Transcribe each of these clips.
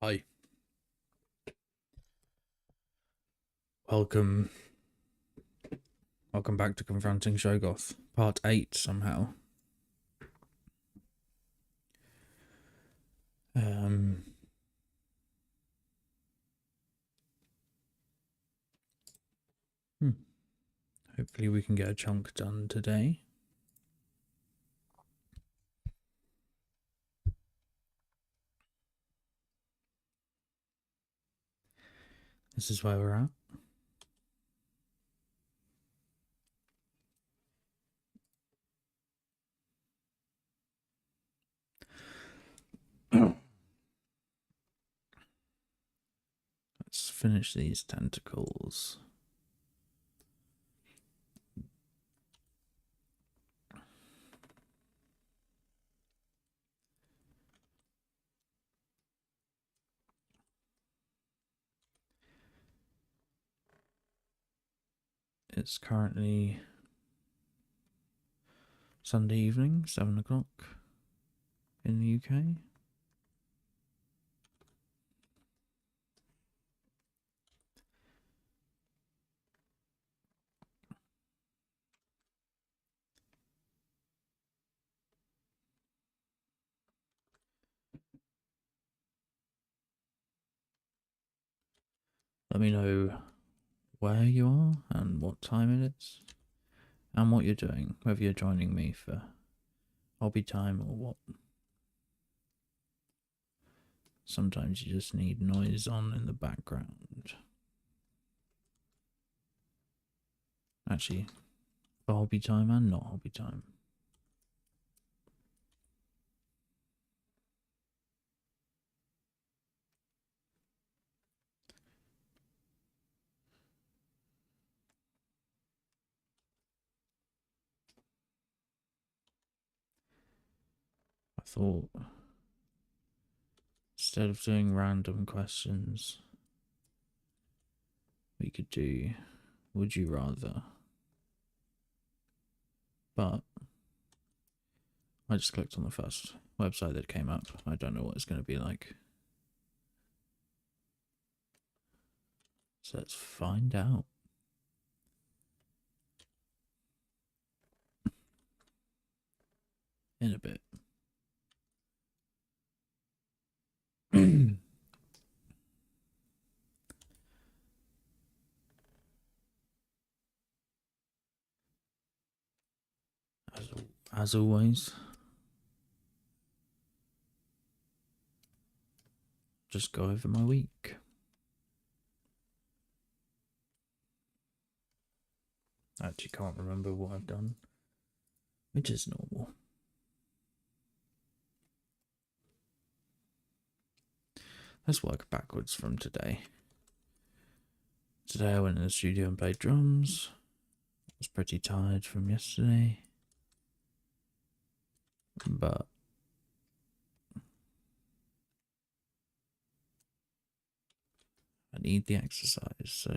Hi. Welcome back to Confronting Shoggoth, part 8 somehow. Hopefully we can get a chunk done today. This is where we're at. Let's finish these tentacles. It's currently Sunday evening, 7 o'clock in the UK. Let me know where you are and what time it is and what you're doing, whether you're joining me for hobby time or what. Sometimes you just need noise on in the background. Actually, for hobby time and not hobby time. I thought instead of doing random questions, we could do would you rather. But I just clicked on the first website that came up. I don't know what it's going to be like. So let's find out. In a bit. As always, just go over my week. I actually can't remember what I've done, which is normal. Let's work backwards from today. Today I went in the studio and played drums. I was pretty tired from yesterday, but I need the exercise, so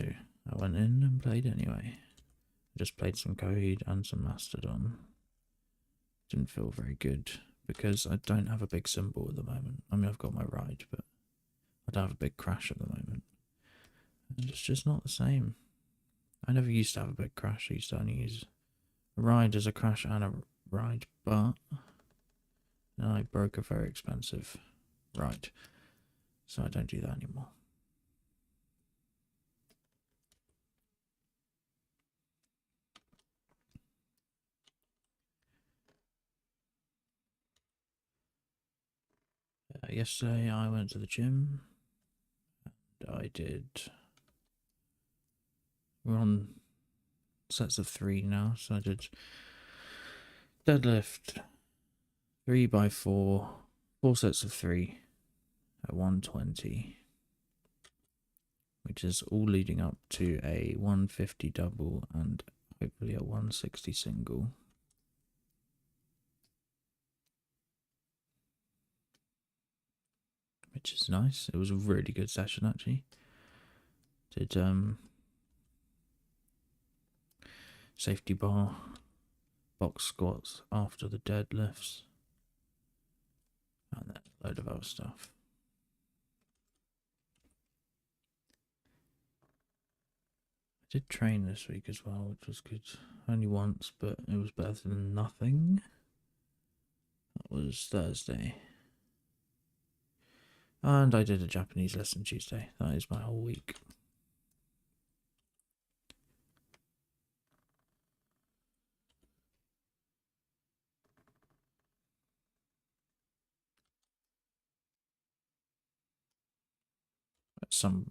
I went in and played anyway. I just played some Coheed and some Mastodon. Didn't feel very good because I don't have a big cymbal at the moment. I mean, I've got my ride, but I don't have a big crash at the moment. And it's just not the same. I never used to have a big crash. I used to only use a ride as a crash and a ride, but then I broke a very expensive ride, so I don't do that anymore. Yesterday I went to the gym and I did. We're on sets of 3 now, so I did deadlift 3x4, 4 sets of 3 at 120, which is all leading up to a 150 double and hopefully a 160 single. Which is nice. It was a really good session actually. Did safety bar, box squats after the deadlifts, and then a load of other stuff. I did train this week as well, which was good. Only once, but it was better than nothing. That was Thursday. And I did a Japanese lesson Tuesday. That is my whole week.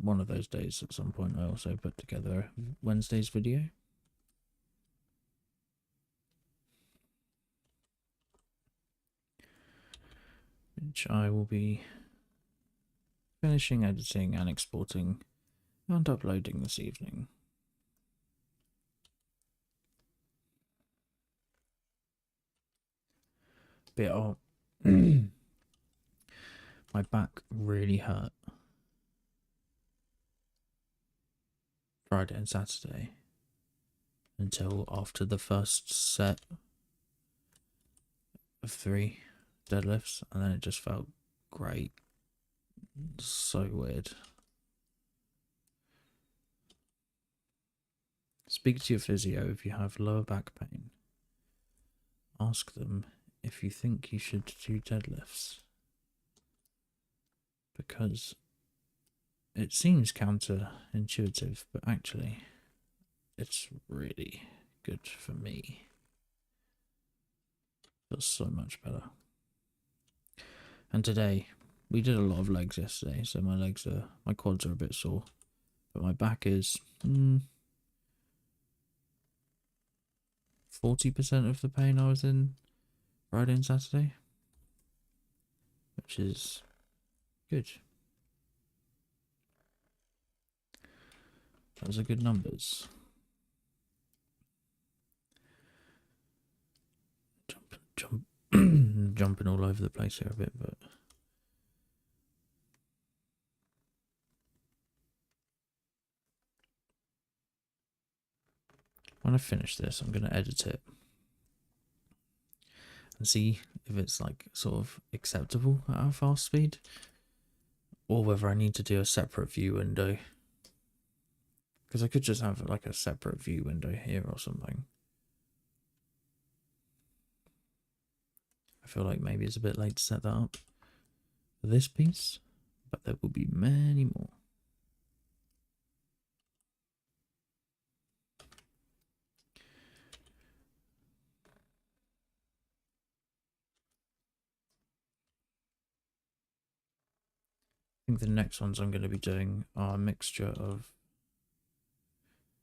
One of those days at some point I also put together Wednesday's video. Which I will be finishing editing and exporting and uploading this evening. Bit of my back really hurt Friday and Saturday until after the first set of 3 deadlifts, and then it just felt great. So weird. Speak to your physio if you have lower back pain. Ask them if you think you should do deadlifts, because it seems counterintuitive, but actually it's really good for me. Feels so much better. And today we did a lot of legs yesterday, so my quads are a bit sore, but my back is 40% of the pain I was in Friday and Saturday, which is good. Those are good numbers. Jumping all over the place here a bit, but when I finish this, I'm going to edit it, and see if it's like sort of acceptable at a fast speed, or whether I need to do a separate view window. Because I could just have like a separate view window here or something. I feel like maybe it's a bit late to set that up for this piece, but there will be many more. I think the next ones I'm going to be doing are a mixture of,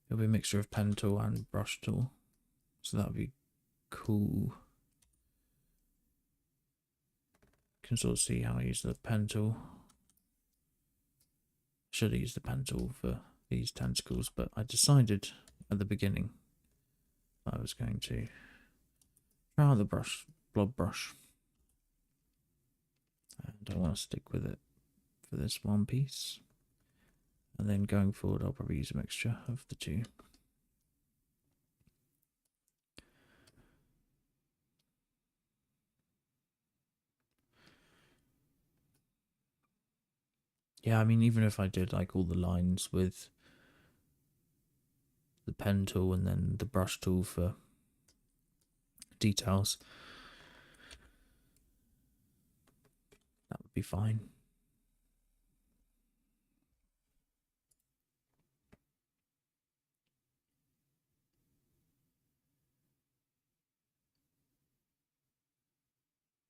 it'll be a mixture of pen tool and brush tool, so that'll be cool. You can sort of see how I use the pen tool. Should have used the pen tool for these tentacles, but I decided at the beginning I was going to try out the blob brush, and I want to stick with it for this one piece, and then going forward I'll probably use a mixture of the two. Yeah, I mean, even if I did like all the lines with the pen tool and then the brush tool for details, that would be fine.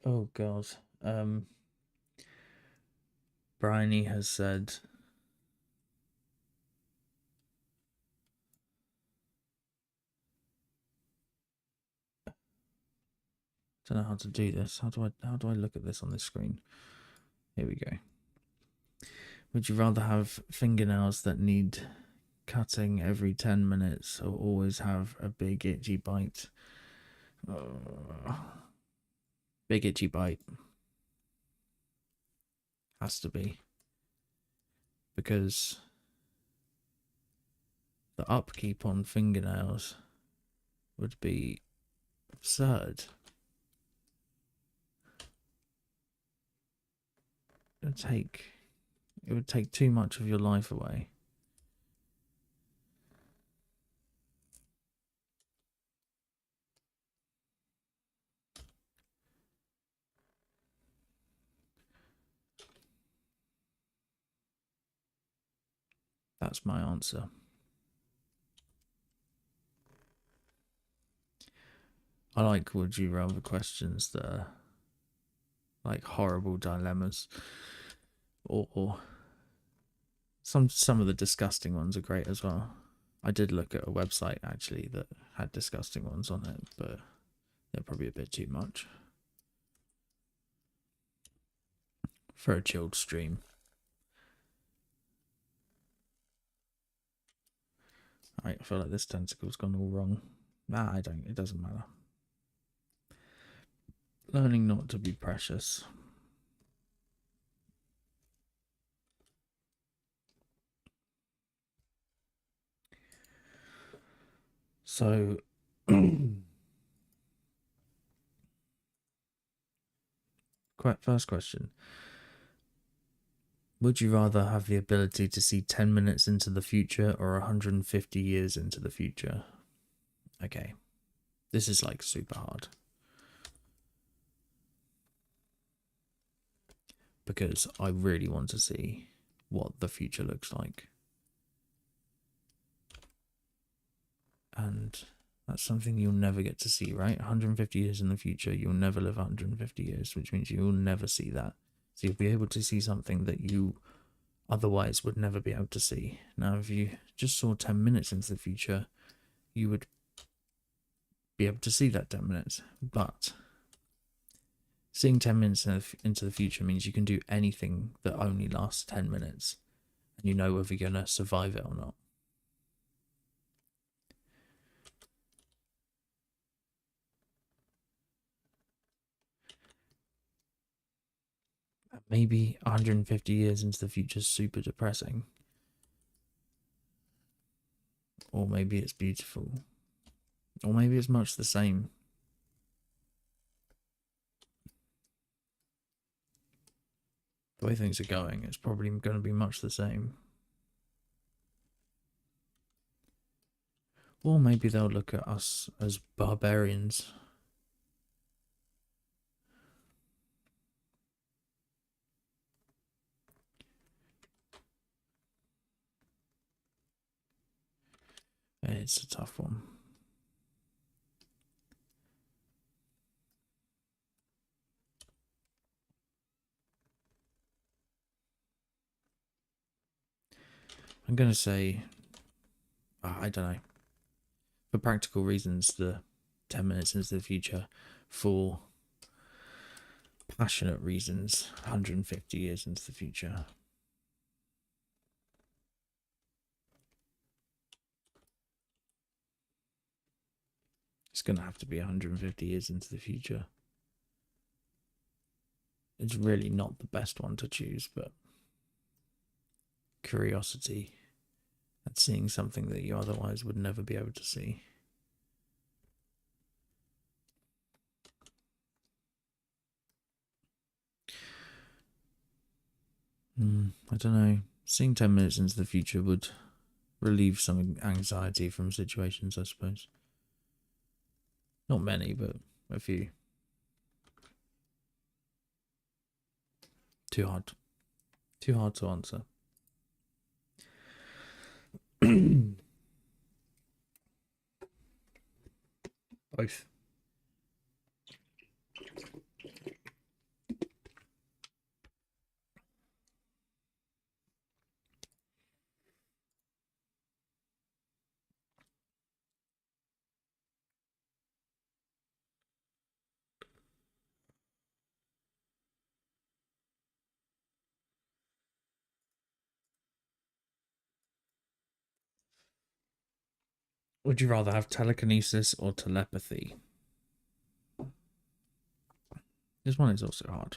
Oh god. Bryony has said I don't know how to do this. How do I look at this on this screen? Here we go. Would you rather have fingernails that need cutting every 10 minutes or always have a big itchy bite? Big itchy bite. Has to be. Because the upkeep on fingernails would be absurd. It would take too much of your life away. That's my answer. I like would you rather questions that are like horrible dilemmas, or some of the disgusting ones are great as well. I did look at a website actually that had disgusting ones on it, but they're probably a bit too much for a chilled stream. Alright, I feel like this tentacle's gone all wrong. Nah, it doesn't matter. Learning not to be precious. So first question. Would you rather have the ability to see 10 minutes into the future or 150 years into the future? Okay. This is like super hard. Because I really want to see what the future looks like. And that's something you'll never get to see, right? 150 years in the future, you'll never live 150 years, which means you'll never see that. So you'll be able to see something that you otherwise would never be able to see. Now, if you just saw 10 minutes into the future, you would be able to see that 10 minutes. But seeing 10 minutes into the future means you can do anything that only lasts 10 minutes. And you know whether you're going to survive it or not. Maybe 150 years into the future is super depressing. Or maybe it's beautiful. Or maybe it's much the same. the way things are going, it's probably going to be much the same. Or maybe they'll look at us as barbarians. It's a tough one. I'm going to say, I don't know. For practical reasons, the 10 minutes into the future. For passionate reasons, 150 years into the future. It's going to have to be 150 years into the future. It's really not the best one to choose, but curiosity at seeing something that you otherwise would never be able to see. I don't know. Seeing 10 minutes into the future would relieve some anxiety from situations, I suppose. Not many, but a few. Too hard. Too hard to answer. Both. Would you rather have telekinesis or telepathy? This one is also hard.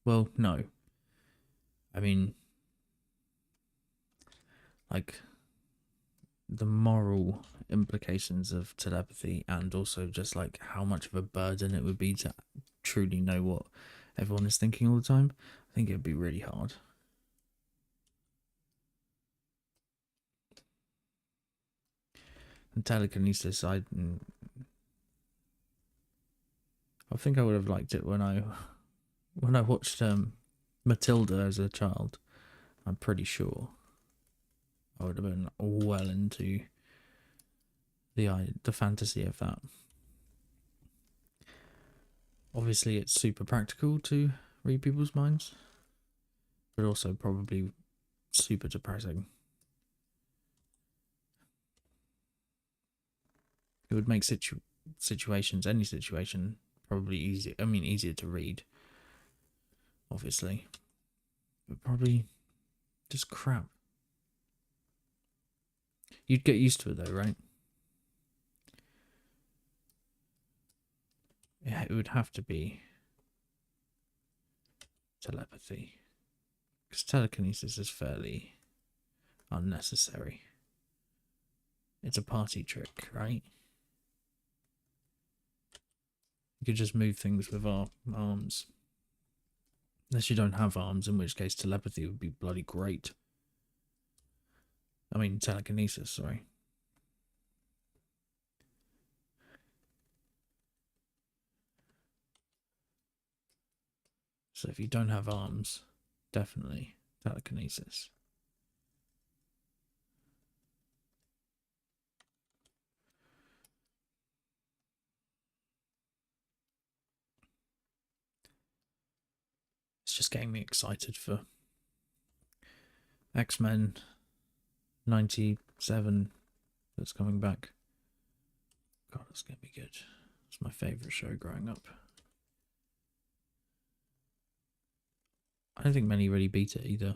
Well, no. I mean, like, the moral implications of telepathy, and also just like how much of a burden it would be to truly know what everyone is thinking all the time. I think it would be really hard. And telekinesis, I think I would have liked it when I watched Matilda as a child. I'm pretty sure I would have been well into the fantasy of that. Obviously, it's super practical to read people's minds, but also probably super depressing. It would make situations, any situation, probably easier. I mean, easier to read, obviously, but probably just crap. You'd get used to it though, right? Yeah, it would have to be telepathy, because telekinesis is fairly unnecessary. It's a party trick, right? You could just move things with our arms. Unless you don't have arms, in which case telepathy would be bloody great. I mean, telekinesis, sorry. So if you don't have arms, definitely telekinesis. It's just getting me excited for X-Men 97 that's coming back. God, it's going to be good. It's my favourite show growing up. I don't think many really beat it either.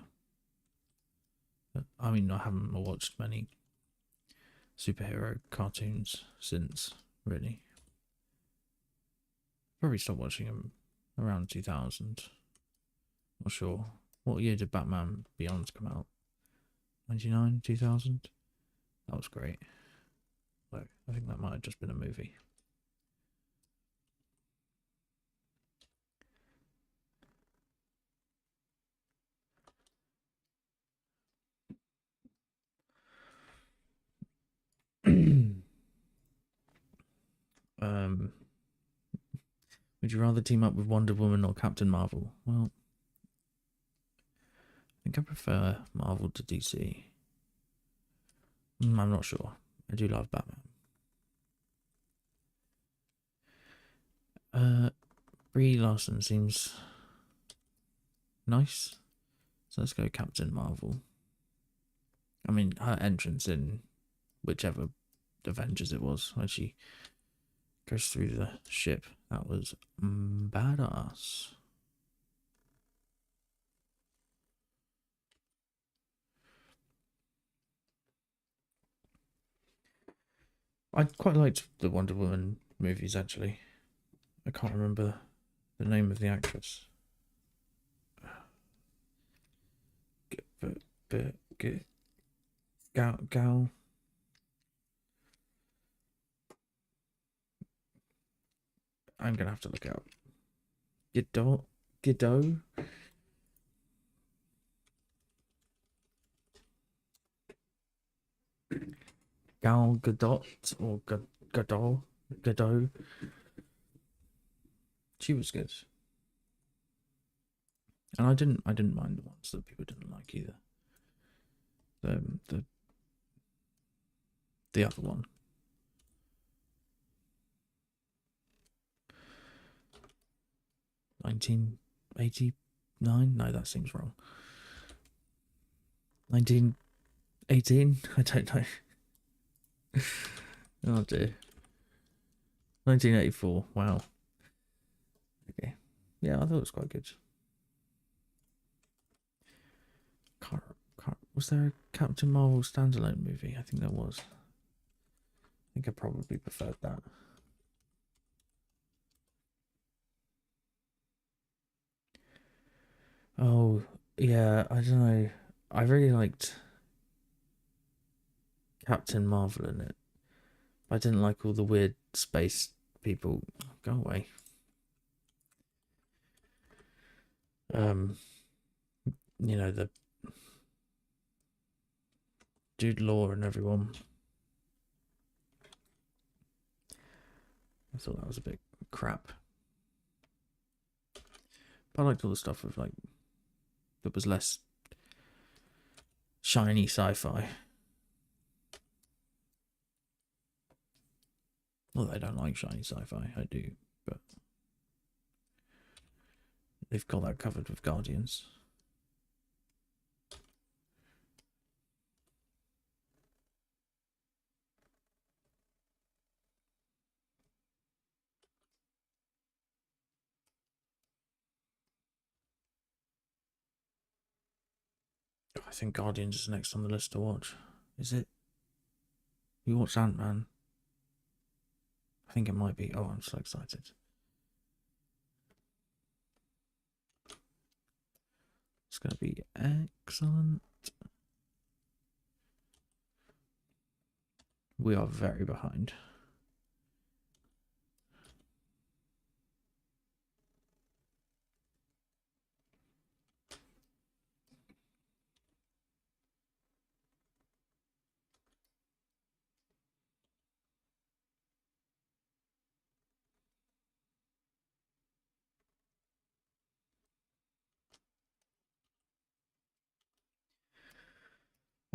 I mean, I haven't watched many superhero cartoons since, really. Probably stopped watching them around 2000. Not sure. What year did Batman Beyond come out? 99, 2000? That was great. Look, I think that might have just been a movie. Would you rather team up with Wonder Woman or Captain Marvel? Well, I think I prefer Marvel to DC. I'm not sure. I do love Batman. Brie Larson seems nice. So let's go Captain Marvel. I mean, her entrance in whichever Avengers it was, when she goes through the ship, that was badass. I quite liked the Wonder Woman movies, actually. I can't remember the name of the actress. Gal. I'm gonna have to look it up. Godot. Gal Gadot or Godot. She was good, and I didn't mind the ones that people didn't like either. The other one. $1989? No, that seems wrong. 1918? I don't know. Oh dear. 1984. Wow. Okay. Yeah, I thought it was quite good. Was there a Captain Marvel standalone movie? I think there was. I think I probably preferred that. Oh, yeah, I don't know. I really liked Captain Marvel in it. I didn't like all the weird space people. Go away. You know, the Jude Law and everyone. I thought that was a bit crap. But I liked all the stuff with, like, that was less shiny sci-fi. Well, I don't like shiny sci-fi. I do, but they've got that covered with Guardians. I think Guardians is next on the list to watch. Is it? You watched Ant-Man? I think it might be. Oh, I'm so excited. It's going to be excellent. We are very behind.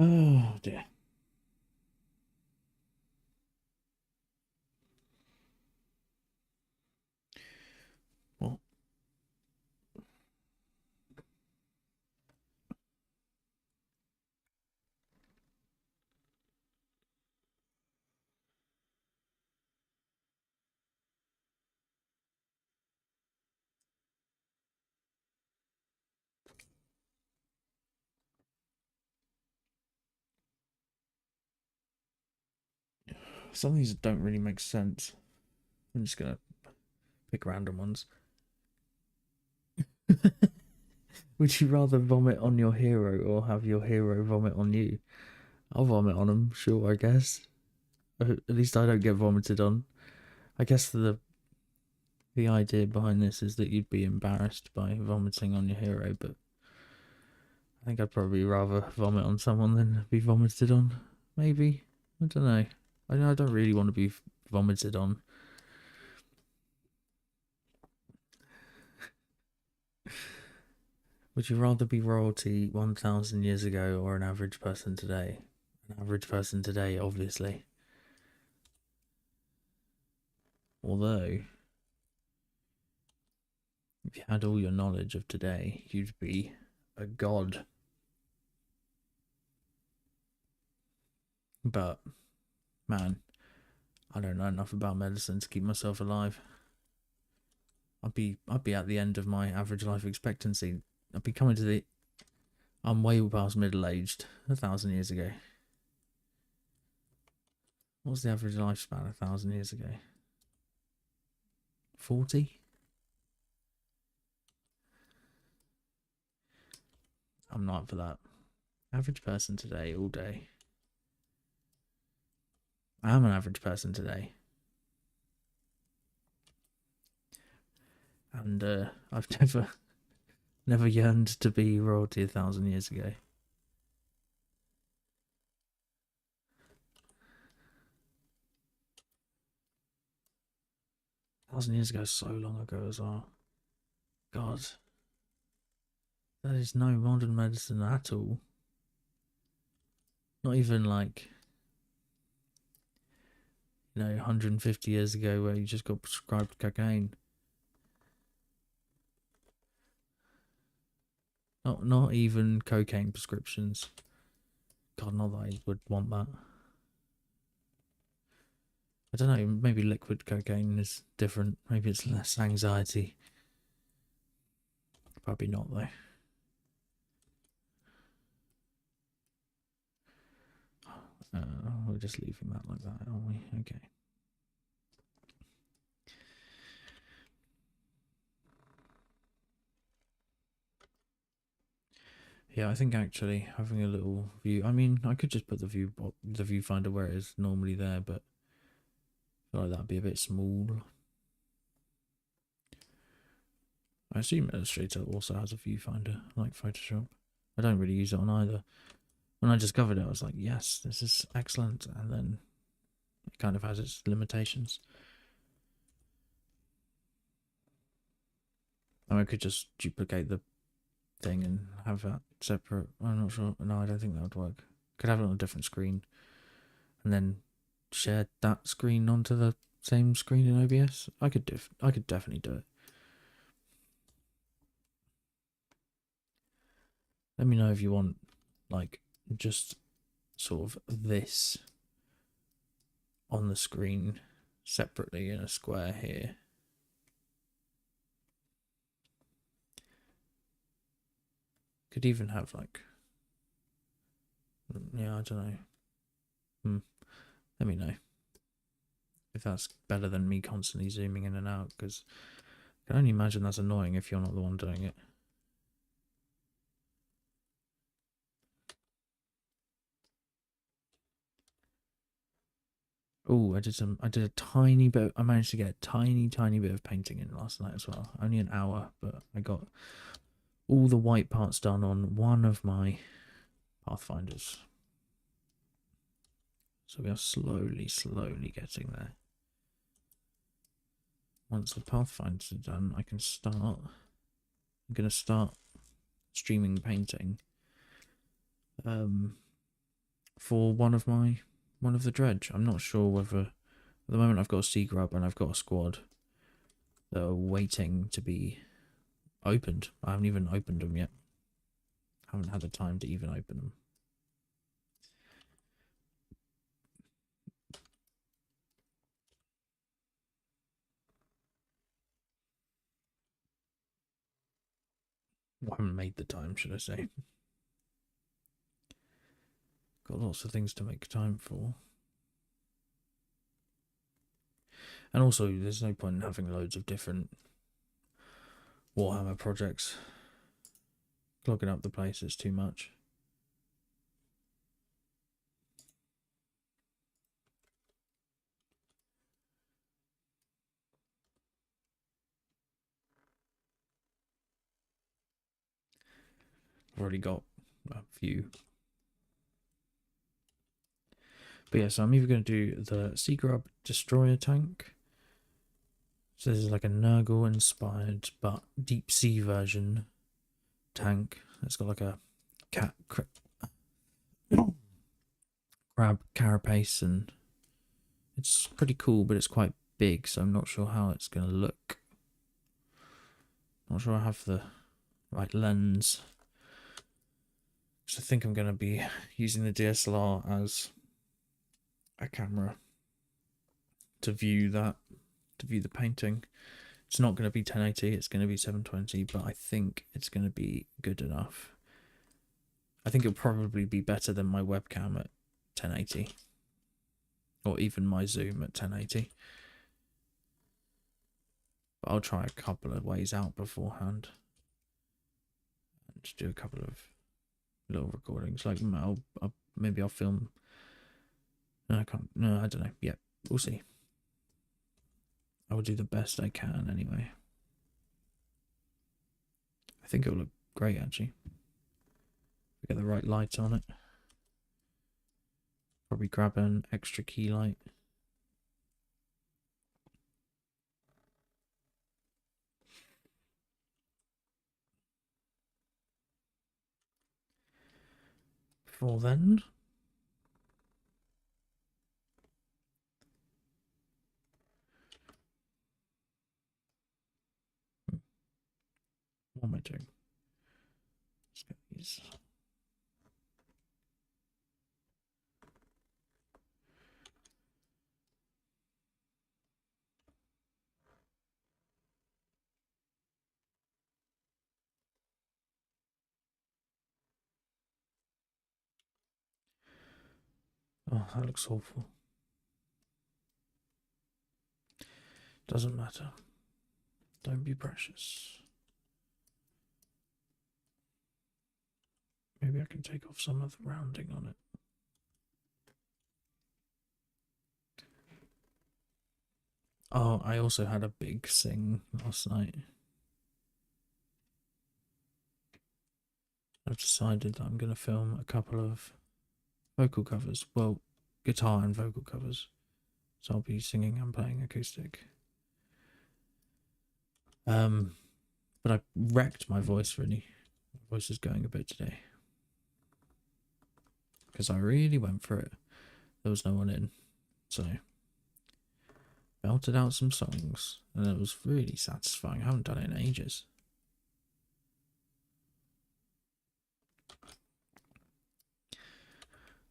Oh dear. Well, some of these don't really make sense. I'm just gonna pick random ones. Would you rather vomit on your hero or have your hero vomit on you? I'll vomit on him, sure, I guess. At least I don't get vomited on. I guess the idea behind this is that you'd be embarrassed by vomiting on your hero, but I think I'd probably rather vomit on someone than be vomited on. Maybe. I don't know. I don't really want to be vomited on. Would you rather be royalty 1,000 years ago or an average person today? An average person today, obviously. Although, if you had all your knowledge of today, you'd be a god. But, man, I don't know enough about medicine to keep myself alive. I'd be at the end of my average life expectancy. I'd be coming to the... I'm way past middle-aged 1,000 years ago. What was the average lifespan 1,000 years ago? 40? I'm not up for that. Average person today, all day. I am an average person today. And I've never yearned to be royalty 1,000 years ago. Thousand years ago, so long ago as well. God, that is no modern medicine at all. Not even like, 150 years ago where you just got prescribed cocaine. Not even cocaine prescriptions. God, not that I would want that. I don't know, maybe liquid cocaine is different. Maybe it's less anxiety. Probably not, though. We're just leaving that like that, aren't we? Okay. Yeah, I think actually having a little view. I mean, I could just put the viewfinder where it is normally there, but I feel like that'd be a bit small. I assume Illustrator also has a viewfinder, like Photoshop. I don't really use it on either. When I discovered it, I was like, yes, this is excellent. And then it kind of has its limitations. I could just duplicate the thing and have that separate. I'm not sure. No, I don't think that would work. Could have it on a different screen and then share that screen onto the same screen in OBS. I could definitely do it. Let me know if you want, like, just sort of this on the screen separately in a square here. Could even have, like, yeah, I don't know. Let me know if that's better than me constantly zooming in and out, because I can only imagine that's annoying if you're not the one doing it. Oh, I did a tiny bit. I managed to get a tiny bit of painting in last night as well. Only an hour, but I got all the white parts done on one of my Pathfinders. So we are slowly getting there. Once the Pathfinders are done, I can start. I'm gonna start streaming painting. For one of the dredge. I'm not sure whether at the moment I've got a sea grub and I've got a squad that are waiting to be opened. I haven't even opened them yet. I haven't had the time to even open them. I haven't made the time, should I say. Got lots of things to make time for. And also, there's no point in having loads of different Warhammer projects. Clogging up the place is too much. I've already got a few. But yeah, so I'm either going to do the Sea Grub Destroyer tank. So this is like a Nurgle inspired but deep sea version tank. It's got like a crab carapace, and it's pretty cool, but it's quite big, so I'm not sure how it's going to look. Not sure I have the right lens. So I think I'm going to be using the DSLR as a camera to view that, to view the painting. It's not going to be 1080, it's going to be 720, but I think it's going to be good enough. I think it'll probably be better than my webcam at 1080, or even my zoom at 1080. But I'll try a couple of ways out beforehand and just do a couple of little recordings. Like maybe I'll film. No, I can't. No, I don't know. Yeah, we'll see. I will do the best I can anyway. I think it'll look great actually. Get the right light on it. Probably grab an extra key light. Before then, what am I doing? Let's get these. Oh, that looks awful. Doesn't matter. Don't be precious. Maybe I can take off some of the rounding on it. Oh, I also had a big sing last night. I've decided that I'm going to film a couple of vocal covers. Well, guitar and vocal covers. So I'll be singing and playing acoustic. But I wrecked my voice really. My voice is going a bit today. Because I really went for it. There was no one in. So belted out some songs. And it was really satisfying. I haven't done it in ages.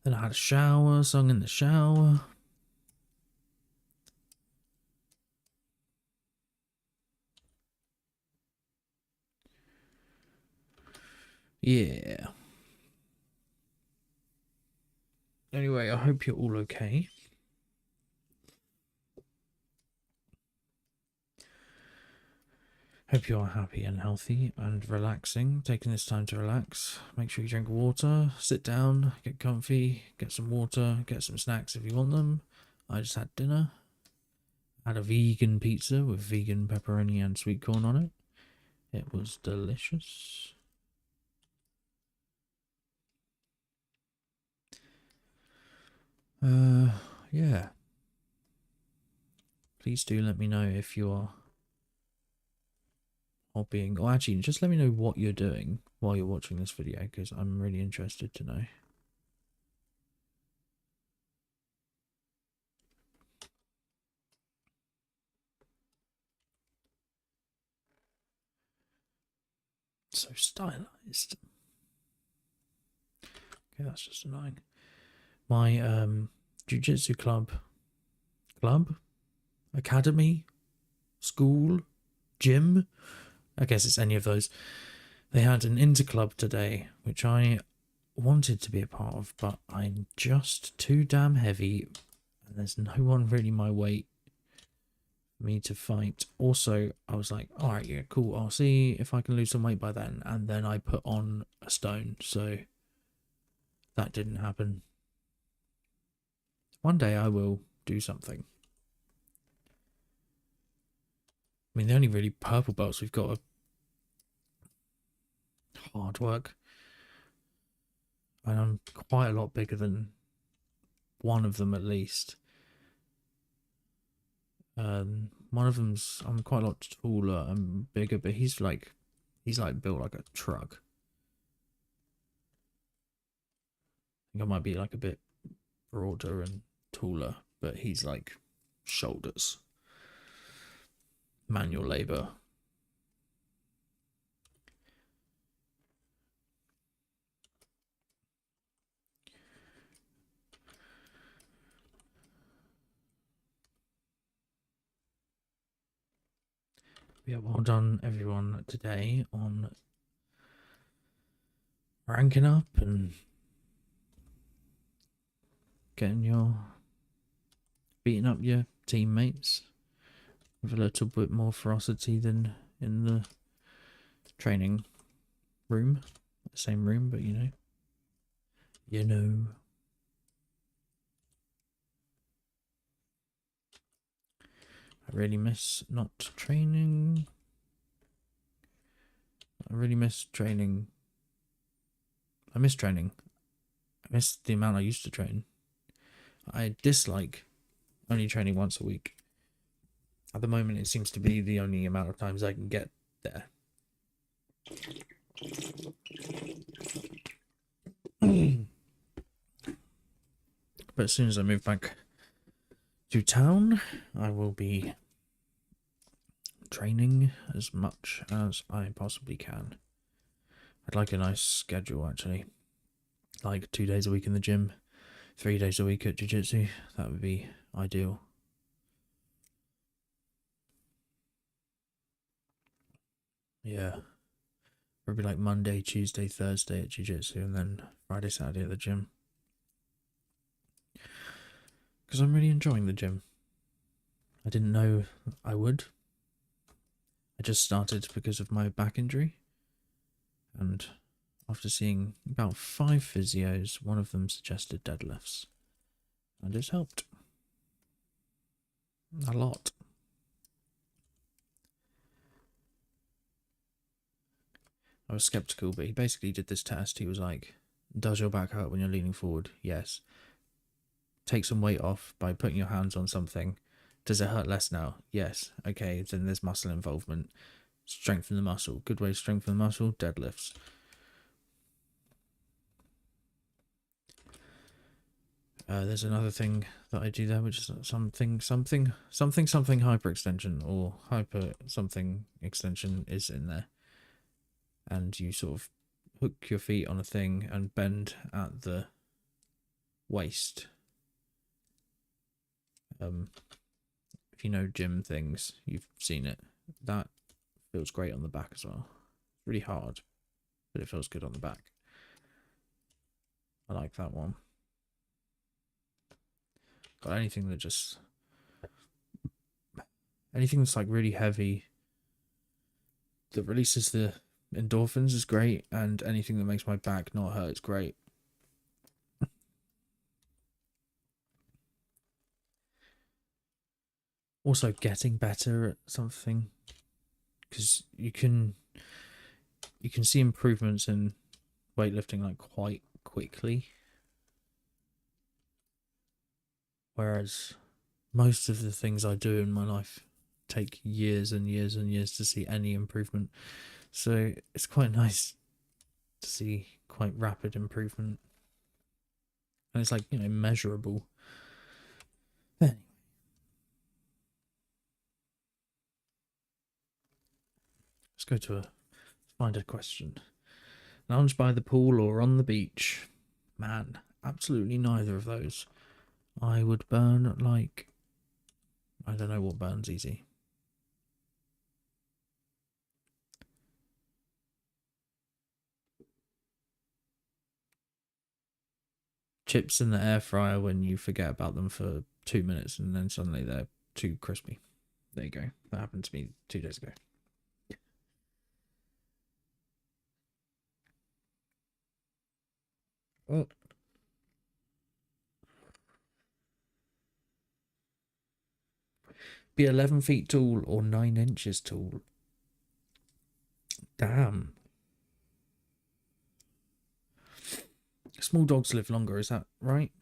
Then I had a shower, sung in the shower. Yeah. Anyway, I hope you're all okay. Hope you are happy and healthy and relaxing, taking this time to relax. Make sure you drink water, sit down, get comfy, get some water, get some snacks if you want them. I just had dinner. Had a vegan pizza with vegan pepperoni and sweet corn on it. It was delicious. Yeah. Please do let me know if you are hobbying, or actually just let me know what you're doing while you're watching this video, because I'm really interested to know. So stylized. Okay, that's just annoying. My jiu-jitsu club, academy, school, gym, I guess it's any of those. They had an interclub today, which I wanted to be a part of, but I'm just too damn heavy, and there's no one really my weight for me to fight. Also, I was like, all right, yeah, cool, I'll see if I can lose some weight by then, and then I put on a stone, so that didn't happen. One day I will do something. I mean, the only really purple belts we've got are hard work. And I'm quite a lot bigger than one of them at least. One of them's, I'm quite a lot taller and bigger, but he's like built like a truck. think I might be like a bit broader and taller, but he's like shoulders. Manual labour. Yeah, well done everyone today on ranking up and beating up your teammates with a little bit more ferocity than in the training room. The same room, but you know. I really miss not training. I really miss training. I miss training. I miss the amount I used to train. I dislike only training once a week. At the moment, it seems to be the only amount of times I can get there. But as soon as I move back to town, I will be training as much as I possibly can. I'd like a nice schedule, actually. Like 2 days a week in the gym, 3 days a week at jiu-jitsu. That would be ideal. Yeah. Probably like Monday, Tuesday, Thursday at jiu-jitsu, and then Friday, Saturday at the gym. Because I'm really enjoying the gym. I didn't know I would. I just started because of my back injury. And after seeing about 5 physios, one of them suggested deadlifts. And it's helped. A lot. I was skeptical, but he basically did this test. He was like, does your back hurt when you're leaning forward? Yes. Take some weight off by putting your hands on something. Does it hurt less now? Yes. Okay, then there's muscle involvement. Strengthen the muscle. Good way to strengthen the muscle, deadlifts. There's another thing that I do there, which is something hyperextension, or hyper something extension is in there. And you sort of hook your feet on a thing and bend at the waist. If you know gym things, you've seen it. That feels great on the back as well. It's really hard, but it feels good on the back. I like that one. But anything that's like really heavy that releases the endorphins is great, and anything that makes my back not hurt is great. Also, getting better at something, because you can see improvements in weightlifting like quite quickly, whereas most of the things I do in my life take years and years and years to see any improvement. So it's quite nice to see quite rapid improvement, and it's like, you know, measurable. Anyway, let's go to find a question. Lounge by the pool or on the beach? Man, absolutely neither of those. I would burn like, I don't know what burns easy. Chips in the air fryer when you forget about them for 2 minutes and then suddenly they're too crispy. There you go. That happened to me 2 days ago. Oh. Be 11 feet tall or 9 inches tall. Damn. Small dogs live longer, is that right?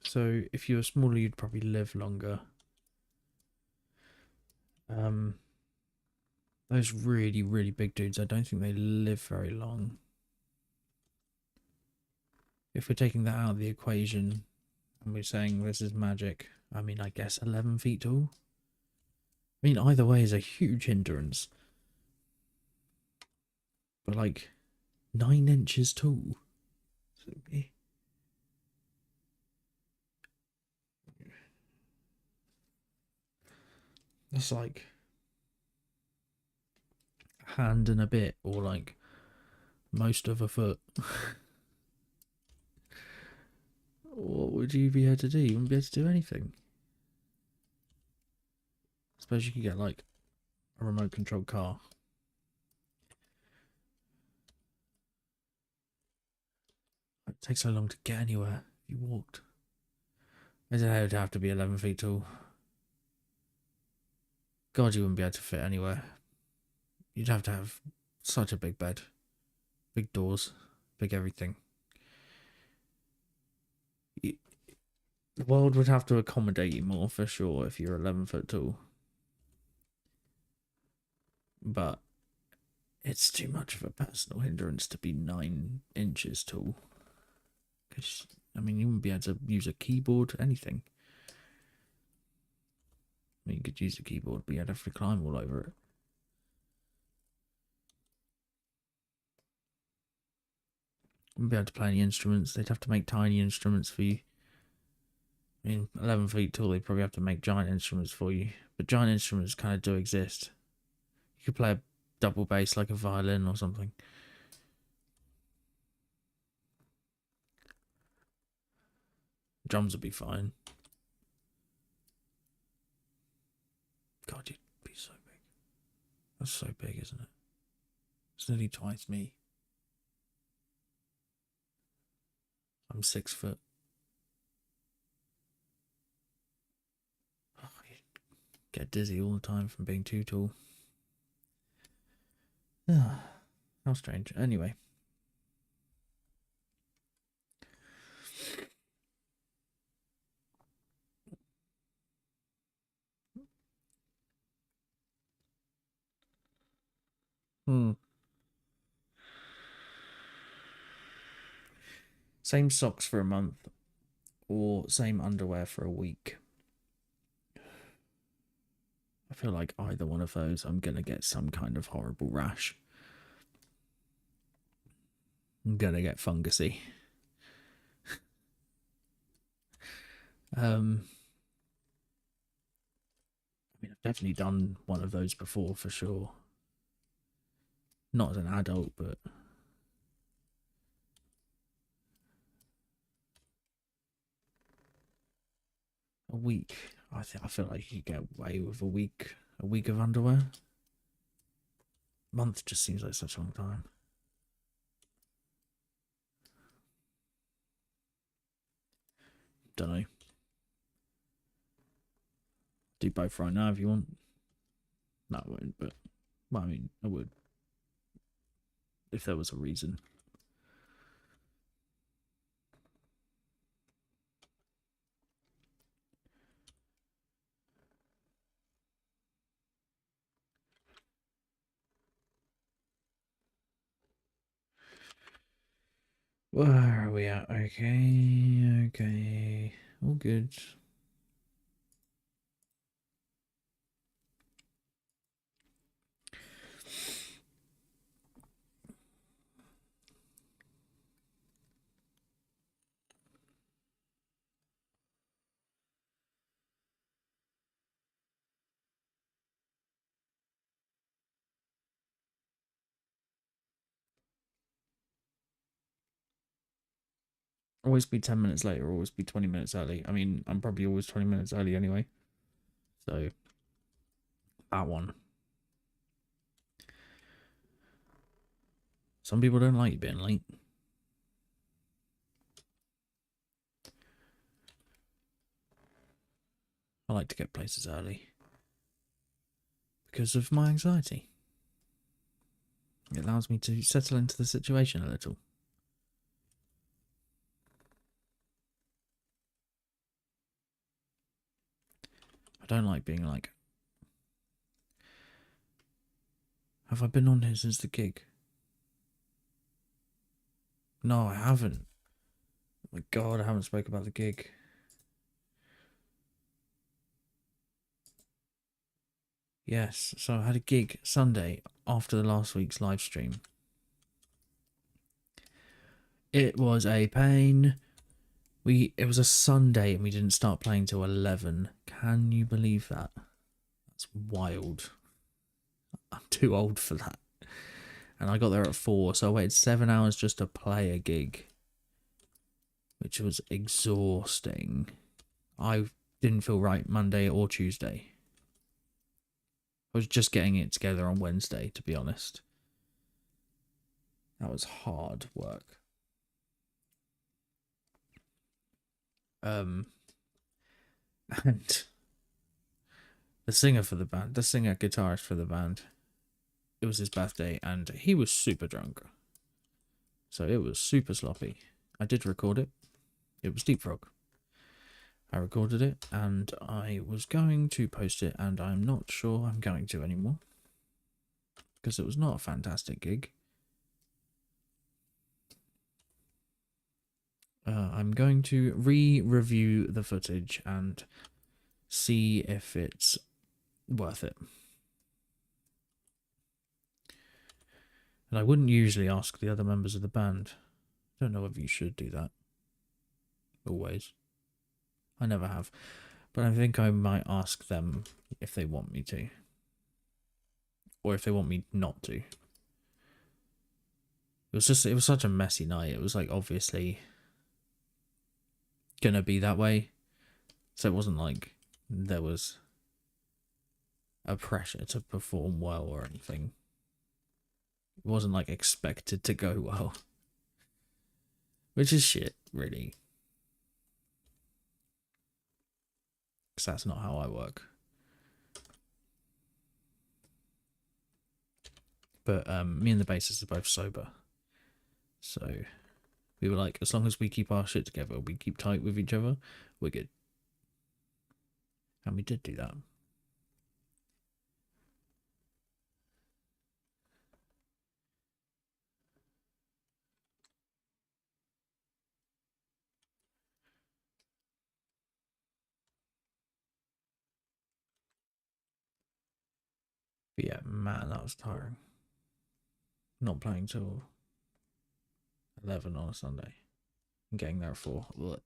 So if you were smaller, you'd probably live longer. Those really, really big dudes, I don't think they live very long. if we're taking that out of the equation and we're saying this is magic, I mean, I guess 11 feet tall. I mean, either way is a huge hindrance. But like 9 inches tall. That's like a hand and a bit, or like most of a foot. What would you be able to do? You wouldn't be able to do anything. I suppose you could get like a remote controlled car. It takes so long to get anywhere if you walked. I don't know, it would have to be 11 feet tall. God, you wouldn't be able to fit anywhere. You'd have to have such a big bed, big doors, big everything. The world would have to accommodate you more for sure if you're 11 foot tall. But it's too much of a personal hindrance to be 9 inches tall. Because, I mean, you wouldn't be able to use a keyboard, anything. I mean, you could use a keyboard, but you'd have to climb all over it. Wouldn't be able to play any instruments. They'd have to make tiny instruments for you. I mean, 11 feet tall, they'd probably have to make giant instruments for you. But giant instruments kind of do exist. You could play a double bass like a violin or something. Drums would be fine. God, you'd be so big. That's so big, isn't it? It's nearly twice me. I'm 6 foot. Oh, you get dizzy all the time from being too tall. How strange. Anyway. Same socks for a month or same underwear for a week. I feel like either one of those, I'm going to get some kind of horrible rash. I'm going to get fungusy. I mean, I've definitely done one of those before for sure. Not as an adult, but a week. I feel like you could get away with a week of underwear. Month just seems like such a long time. Don't know. Do both right now if you want. No, I won't, but well, I mean, I would if there was a reason. Where are we at? Okay, okay. All good. Always be 10 minutes late or always be 20 minutes early. I mean, I'm probably always 20 minutes early anyway. So, that one. Some people don't like being late. I like to get places early. Because of my anxiety. It allows me to settle into the situation a little. I don't like being like, have I been on here since the gig? No, I haven't. My God, I haven't spoke about the gig. Yes, so I had a gig Sunday after the last week's live stream. It was a pain. It was a Sunday and we didn't start playing till 11. Can you believe that? That's wild. I'm too old for that. And I got there at 4, so I waited 7 hours just to play a gig, which was exhausting. I didn't feel right Monday or Tuesday. I was just getting it together on Wednesday, to be honest. That was hard work. And the singer guitarist for the band, it was his birthday and he was super drunk. So it was super sloppy. I did record it. It was Deep Frog. I recorded it and I was going to post it, and I'm not sure I'm going to anymore because it was not a fantastic gig. I'm going to re-review the footage and see if it's worth it. And I wouldn't usually ask the other members of the band. I don't know if you should do that. Always. I never have. But I think I might ask them if they want me to. Or if they want me not to. It was such a messy night. It was like obviously gonna be that way. So it wasn't like there was a pressure to perform well or anything. It wasn't like expected to go well. Which is shit, really. Because that's not how I work. But me and the bassist are both sober. So we were like, as long as we keep our shit together, we keep tight with each other, we're good. And we did do that. But yeah, man, that was tiring. Not playing till 11 on a Sunday. And getting there at 4. Ugh.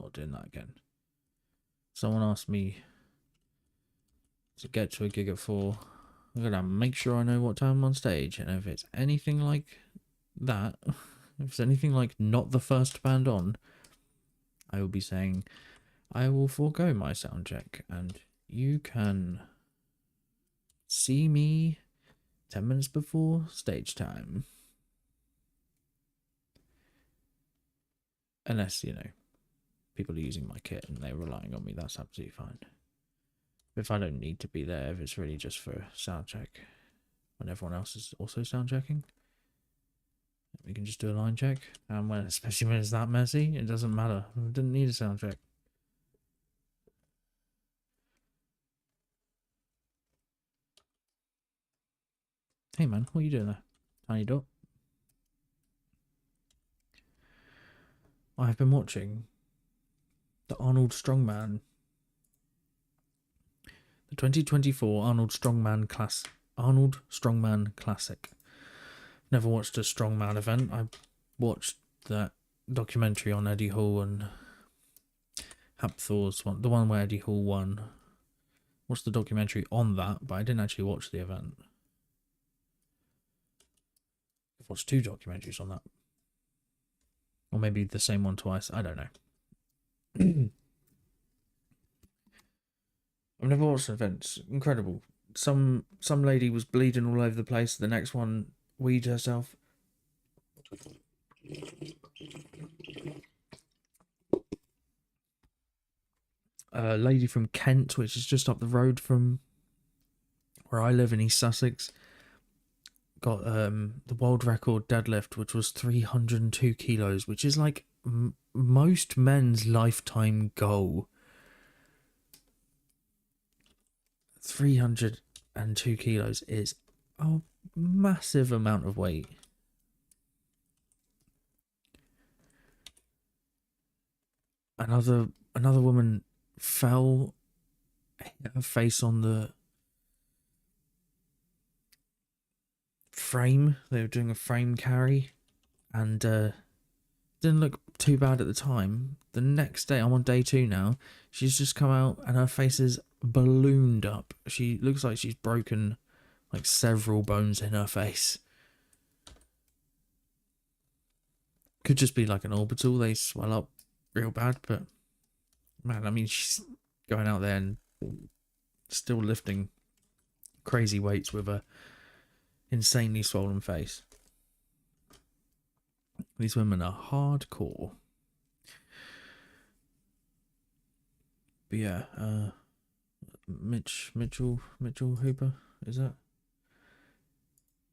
Not doing that again. Someone asked me to get to a gig at 4. I'm gonna make sure I know what time I'm on stage, and if it's anything like that, if it's anything like not the first band on, I will be saying I will forego my sound check, and you can see me 10 minutes before stage time. Unless, you know, people are using my kit and they're relying on me, that's absolutely fine. If I don't need to be there, if it's really just for sound check, when everyone else is also sound checking, we can just do a line check. And especially when it's that messy, it doesn't matter. We didn't need a sound check. Hey man, what are you doing there? Tiny dot. I have been watching the Arnold Strongman, the 2024 Arnold Strongman Classic. Never watched a strongman event. I watched that documentary on Eddie Hall and Hapthor's one, the one where Eddie Hall won. Watched the documentary on that, but I didn't actually watch the event. I've watched 2 documentaries on that. Or maybe the same one twice. I don't know. I've never watched an event. It's incredible. Some lady was bleeding all over the place. The next one weed herself. A lady from Kent, which is just up the road from where I live in East Sussex, got the world record deadlift, which was 302 kilos, which is like most men's lifetime goal. 302 kilos is a massive amount of weight. Another woman fell, hit her face on the frame. They were doing a frame carry, and didn't look too bad at the time. The next day, I'm on day 2 now. She's just come out, and her face is ballooned up. She looks like she's broken like several bones in her face. Could just be like an orbital. They swell up real bad, but man, I mean, she's going out there and still lifting crazy weights with a insanely swollen face. These women are hardcore. But yeah, Mitchell Hooper, is that?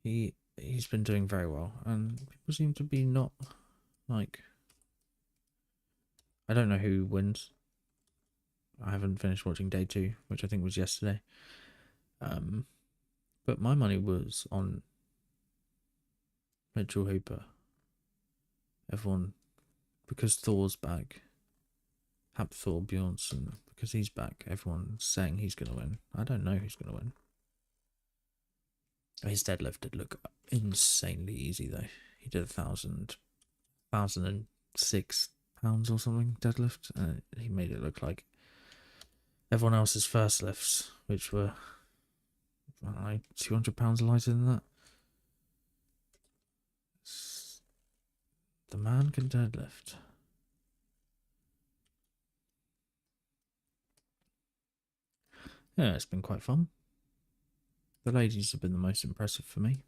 He's been doing very well, and people seem to be not like. I don't know who wins. I haven't finished watching day 2, which I think was yesterday. But my money was on Mitchell Hooper. Everyone, because Thor's back. Thor Bjornsson, because he's back. Everyone's saying he's gonna win. I don't know who's gonna win. His deadlift did look insanely easy though. He did 1,006 pounds or something deadlift, and he made it look like everyone else's first lifts, which were, I don't know, 200 pounds lighter than that. The man can deadlift. Yeah, it's been quite fun. The ladies have been the most impressive for me.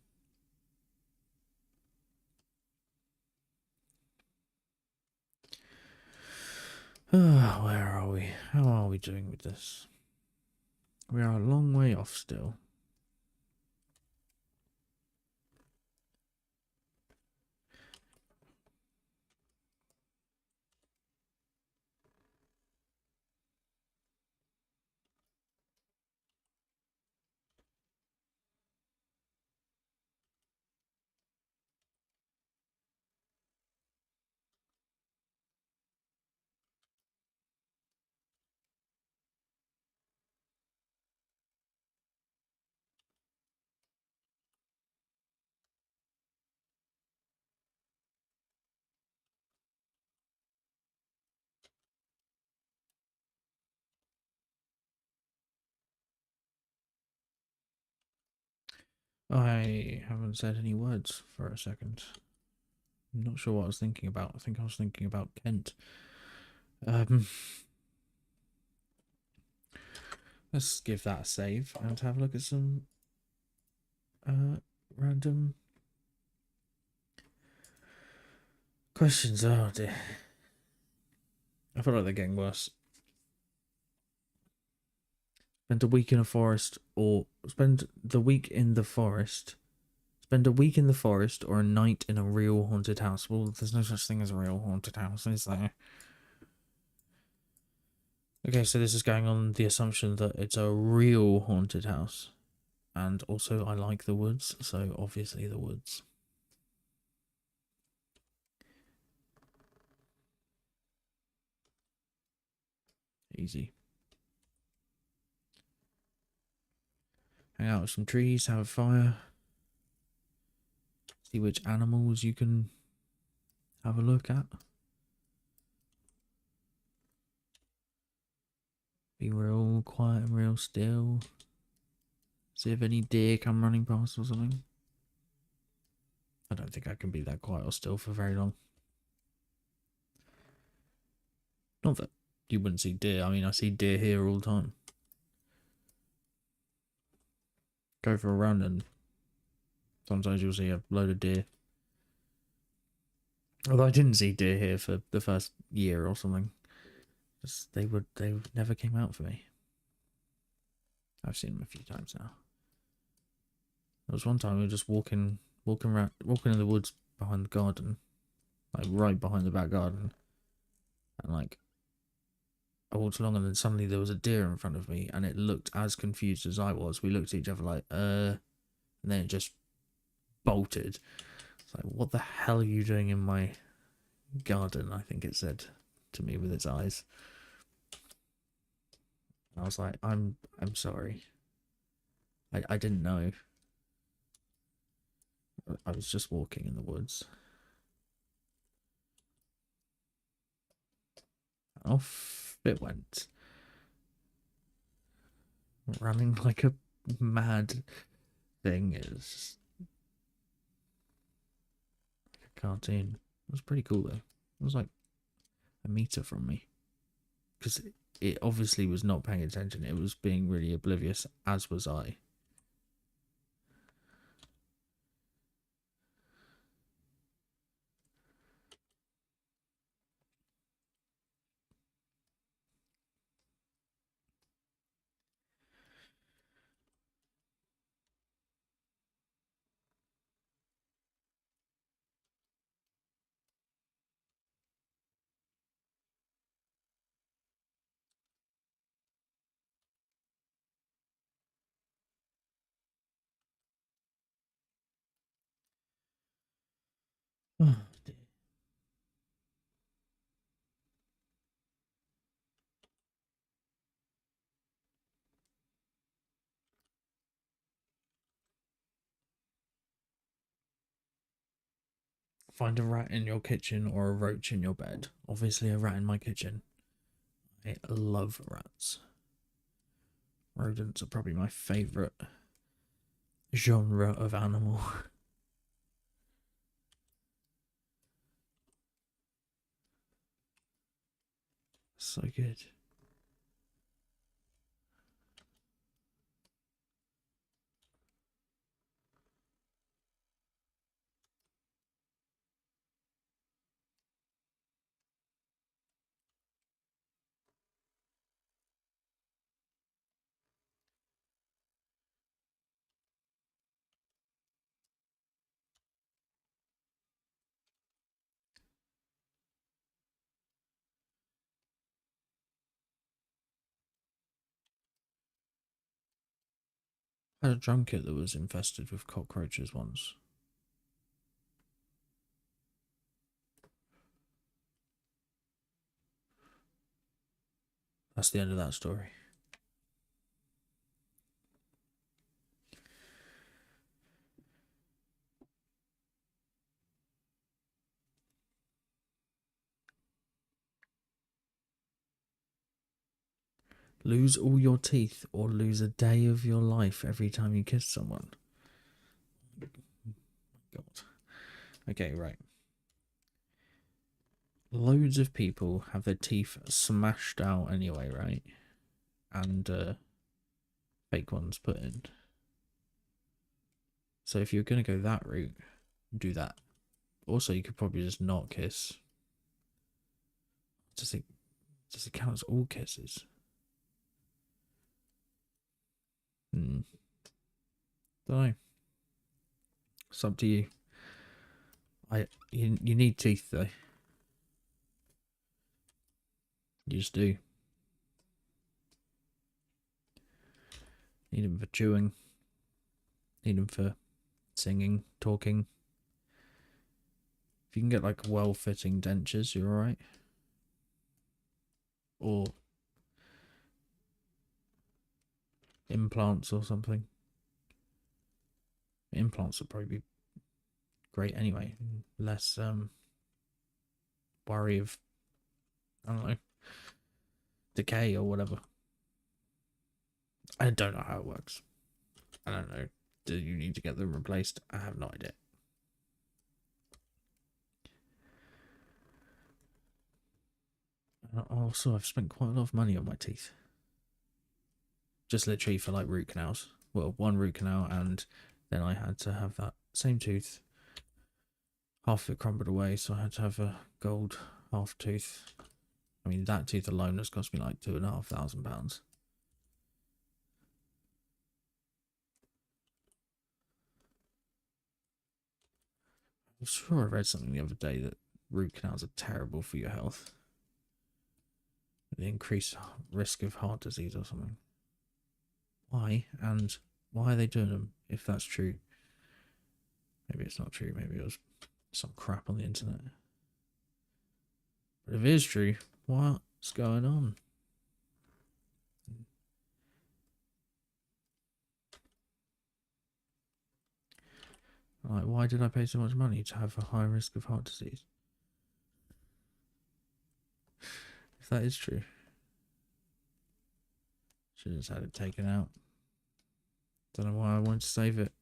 Where are we? How are we doing with this? We are a long way off still. I haven't said any words for a second. I'm not sure what I was thinking about. I think I was thinking about Kent. Let's give that a save and have a look at some random questions. Oh dear. I feel like they're getting worse. Spend a week in a forest, or spend the week in the forest. Spend a week in the forest or a night in a real haunted house. Well, there's no such thing as a real haunted house, is there? Okay, so this is going on the assumption that it's a real haunted house. And also, I like the woods, so obviously the woods. Easy. Hang out with some trees, have a fire. See which animals you can have a look at. Be real quiet and real still. See if any deer come running past or something. I don't think I can be that quiet or still for very long. Not that you wouldn't see deer. I mean, I see deer here all the time. Go for a run and sometimes you'll see a load of deer. Although I didn't see deer here for the first year or something. They never came out for me. I've seen them a few times now. There was one time we were just walking in the woods behind the garden, like right behind the back garden, and like I walked along and then suddenly there was a deer in front of me and it looked as confused as I was. We looked at each other like, and then it just bolted. It's like, what the hell are you doing in my garden? I think it said to me with its eyes. And I was like, I'm sorry. I didn't know. I was just walking in the woods. Off it went. Running like a mad thing is like a cartoon. It was pretty cool though. It was like a meter from me. Because it obviously was not paying attention. It was being really oblivious, as was I. Oh, dear. Find a rat in your kitchen or a roach in your bed. Obviously a rat in my kitchen. I love rats. Rodents are probably my favourite genre of animal. So good. I had a drum kit that was infested with cockroaches once. That's the end of that story. Lose all your teeth or lose a day of your life every time you kiss someone. God. Okay, right. Loads of people have their teeth smashed out anyway, right? And fake ones put in. So if you're going to go that route, do that. Also, you could probably just not kiss. Does it count as all kisses? Don't know. It's up to you. You need teeth though. You just do. Need them for chewing. Need them for singing, talking. If you can get like well-fitting dentures, you're alright. Or implants or something. Implants would probably be great anyway. Less worry of, I don't know, decay or whatever. I don't know how it works. I don't know. Do you need to get them replaced? I have no idea. Also, I've spent quite a lot of money on my teeth. Just literally for like root canals. Well, one root canal, and then I had to have that same tooth. Half of it crumbled away, so I had to have a gold half tooth. I mean, that tooth alone has cost me like £2,500. I'm sure I read something the other day that root canals are terrible for your health. They increase risk of heart disease or something. Why? And why are they doing them if that's true? Maybe it's not true. Maybe it was some crap on the internet. But if it is true, What's going on? Like, why did I pay so much money to have a high risk of heart disease? If that is true, should have just had it taken out. Don't know why I wanted to save it.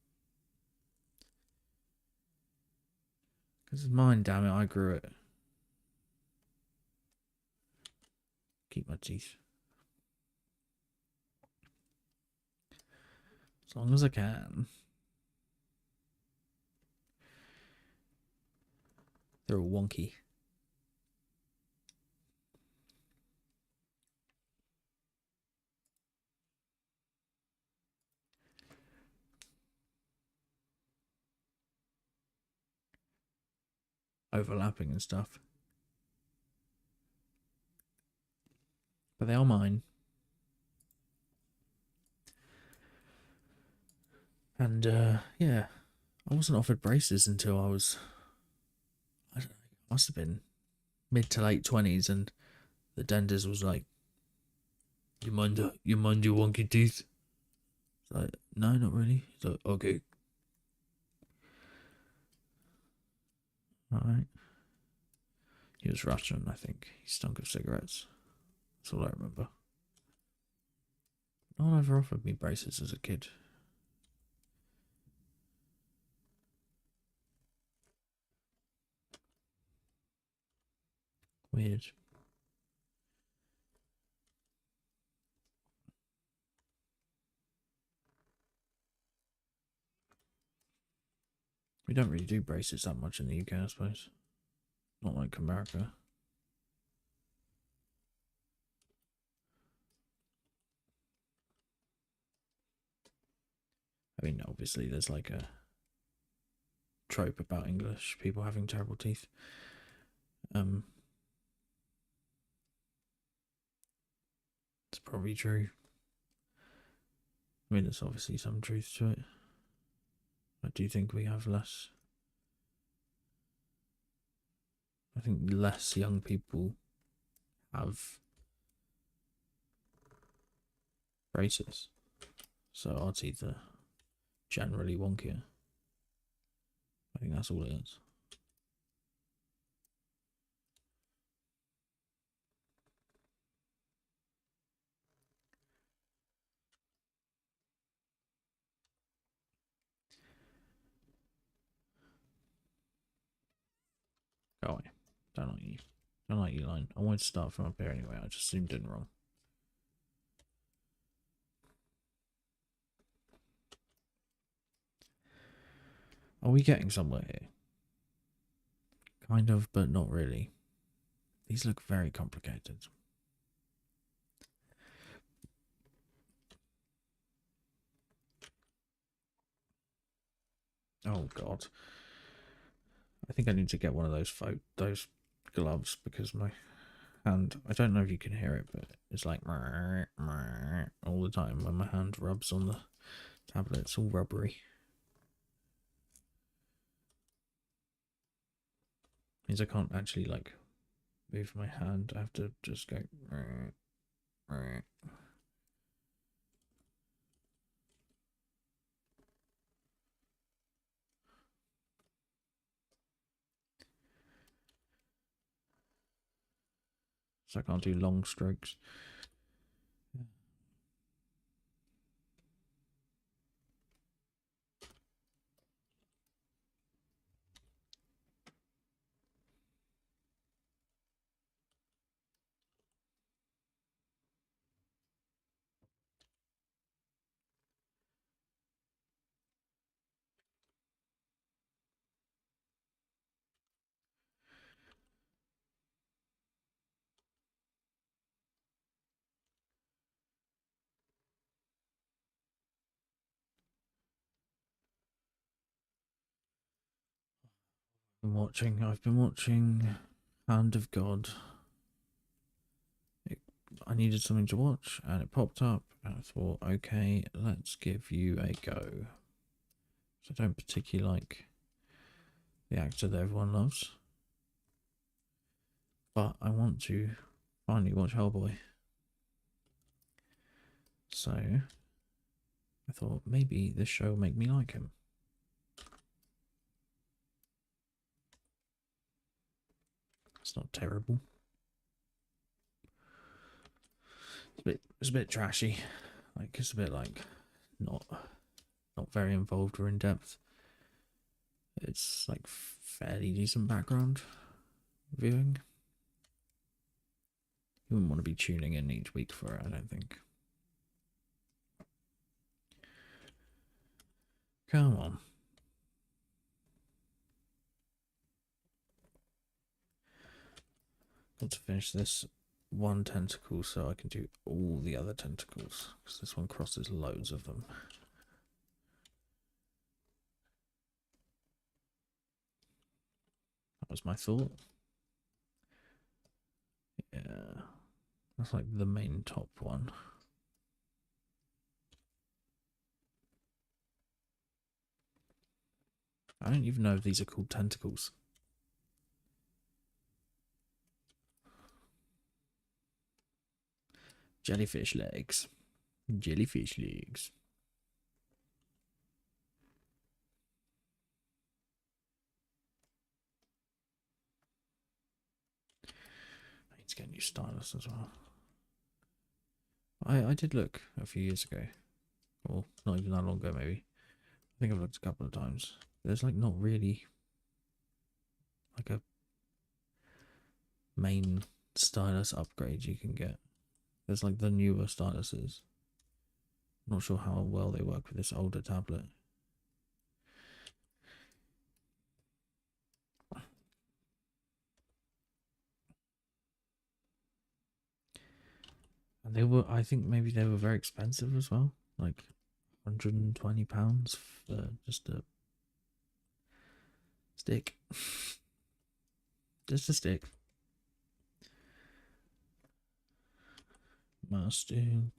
Because it's mine, damn it, I grew it. Keep my teeth. As long as I can. They're all wonky. Overlapping and stuff. But they are mine. And yeah, I wasn't offered braces until I was, I don't know, must have been mid to late 20s, and the dentist was like, you mind your wonky teeth? It's like, no, not really. He's like, okay. Alright. He was Russian, I think. He stunk of cigarettes. That's all I remember. No one ever offered me braces as a kid. Weird. We don't really do braces that much in the UK, I suppose. Not like America. I mean, obviously, there's like a trope about English people having terrible teeth. It's probably true. I mean, there's obviously some truth to it. I do think we have less. I think less young people have braces. So our teeth are generally wonkier. I think that's all it is. Go away. Don't like you. Don't like you, line. I wanted to start from up here anyway. I just zoomed in wrong. Are we getting somewhere here? Kind of, but not really. These look very complicated. Oh god. I think I need to get one of those gloves because my hand, I don't know if you can hear it, but it's like all the time when my hand rubs on the tablet. It's all rubbery. Means I can't actually like move my hand. I have to just go. So I can't do long strokes. I've been watching Hand of God. I needed something to watch and it popped up and I thought, okay, let's give you a go. So I don't particularly like the actor that everyone loves, but I want to finally watch Hellboy. So I thought maybe this show will make me like him. It's not terrible. It's a bit trashy. Like it's a bit like not very involved or in depth. It's like fairly decent background viewing. You wouldn't want to be tuning in each week for it, I don't think. Come on. Got to finish this one tentacle so I can do all the other tentacles, because this one crosses loads of them. That was my thought. Yeah, that's like the main top one. I don't even know if these are called tentacles. Jellyfish legs. Jellyfish legs. I need to get a new stylus as well. I did look a few years ago. Or not even that long ago, maybe. I think I've looked a couple of times. There's like not really like a main stylus upgrade you can get. There's like the newer styluses. Not sure how well they work with this older tablet. And they were, I think maybe they were very expensive as well. Like £120 for just a stick. Just a stick. My stick.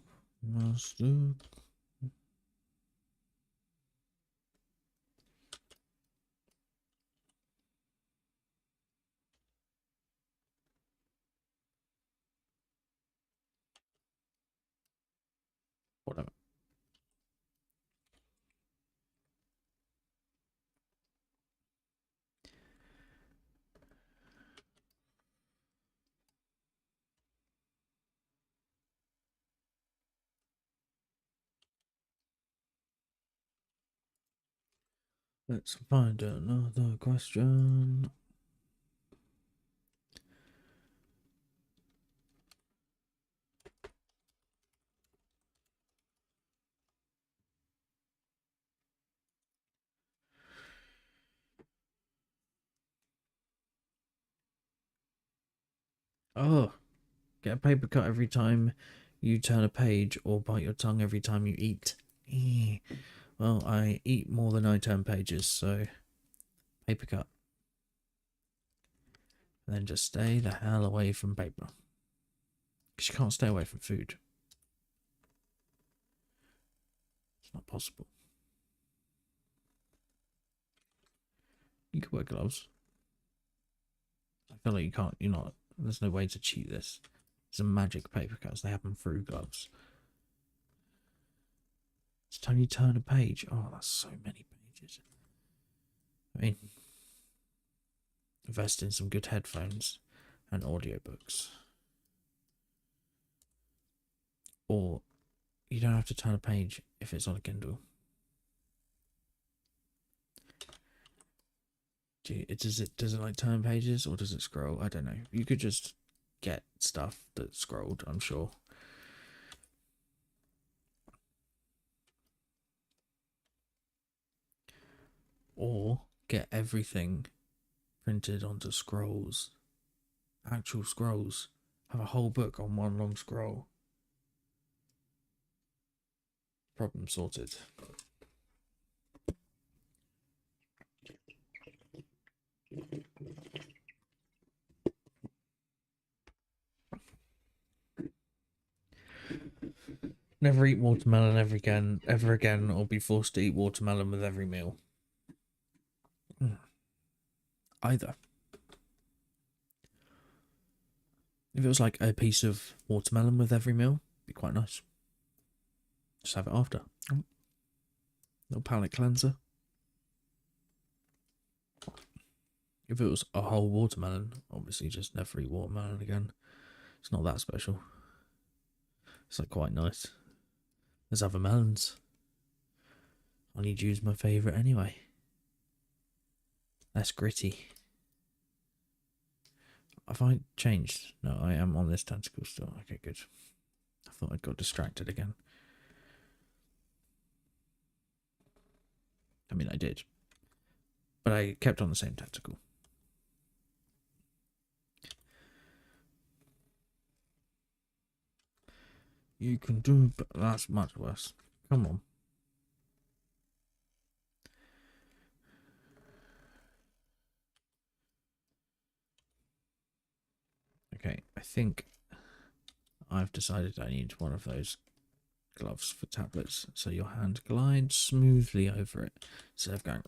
Whatever. Let's find another question. Oh, get a paper cut every time you turn a page or bite your tongue every time you eat. Well, I eat more than I turn pages, so paper cut. And then just stay the hell away from paper. Because you can't stay away from food. It's not possible. You could wear gloves. I feel like you can't, you're not, there's no way to cheat this. It's a magic paper cuts, they happen through gloves. It's time you turn a page. Oh, that's so many pages. I mean, invest in some good headphones and audiobooks. Or you don't have to turn a page if it's on a Kindle. Does it like turn pages or does it scroll? I don't know. You could just get stuff that scrolled, I'm sure. Or get everything printed onto scrolls. Actual scrolls. Have a whole book on one long scroll. Problem sorted. Never eat watermelon ever again, or be forced to eat watermelon with every meal. Either. If it was like a piece of watermelon with every meal, it'd be quite nice. Just have it after. Little palate cleanser. If it was a whole watermelon, obviously just never eat watermelon again. It's not that special. It's like quite nice. There's other melons. Honeydew's my favourite anyway. Less gritty. Have I changed? No, I am on this tentacle still. Okay, good. I thought I got distracted again. I mean, I did. But I kept on the same tentacle. You can do, but that's much worse. Come on. Okay, I think I've decided I need one of those gloves for tablets, so your hand glides smoothly over it instead of going.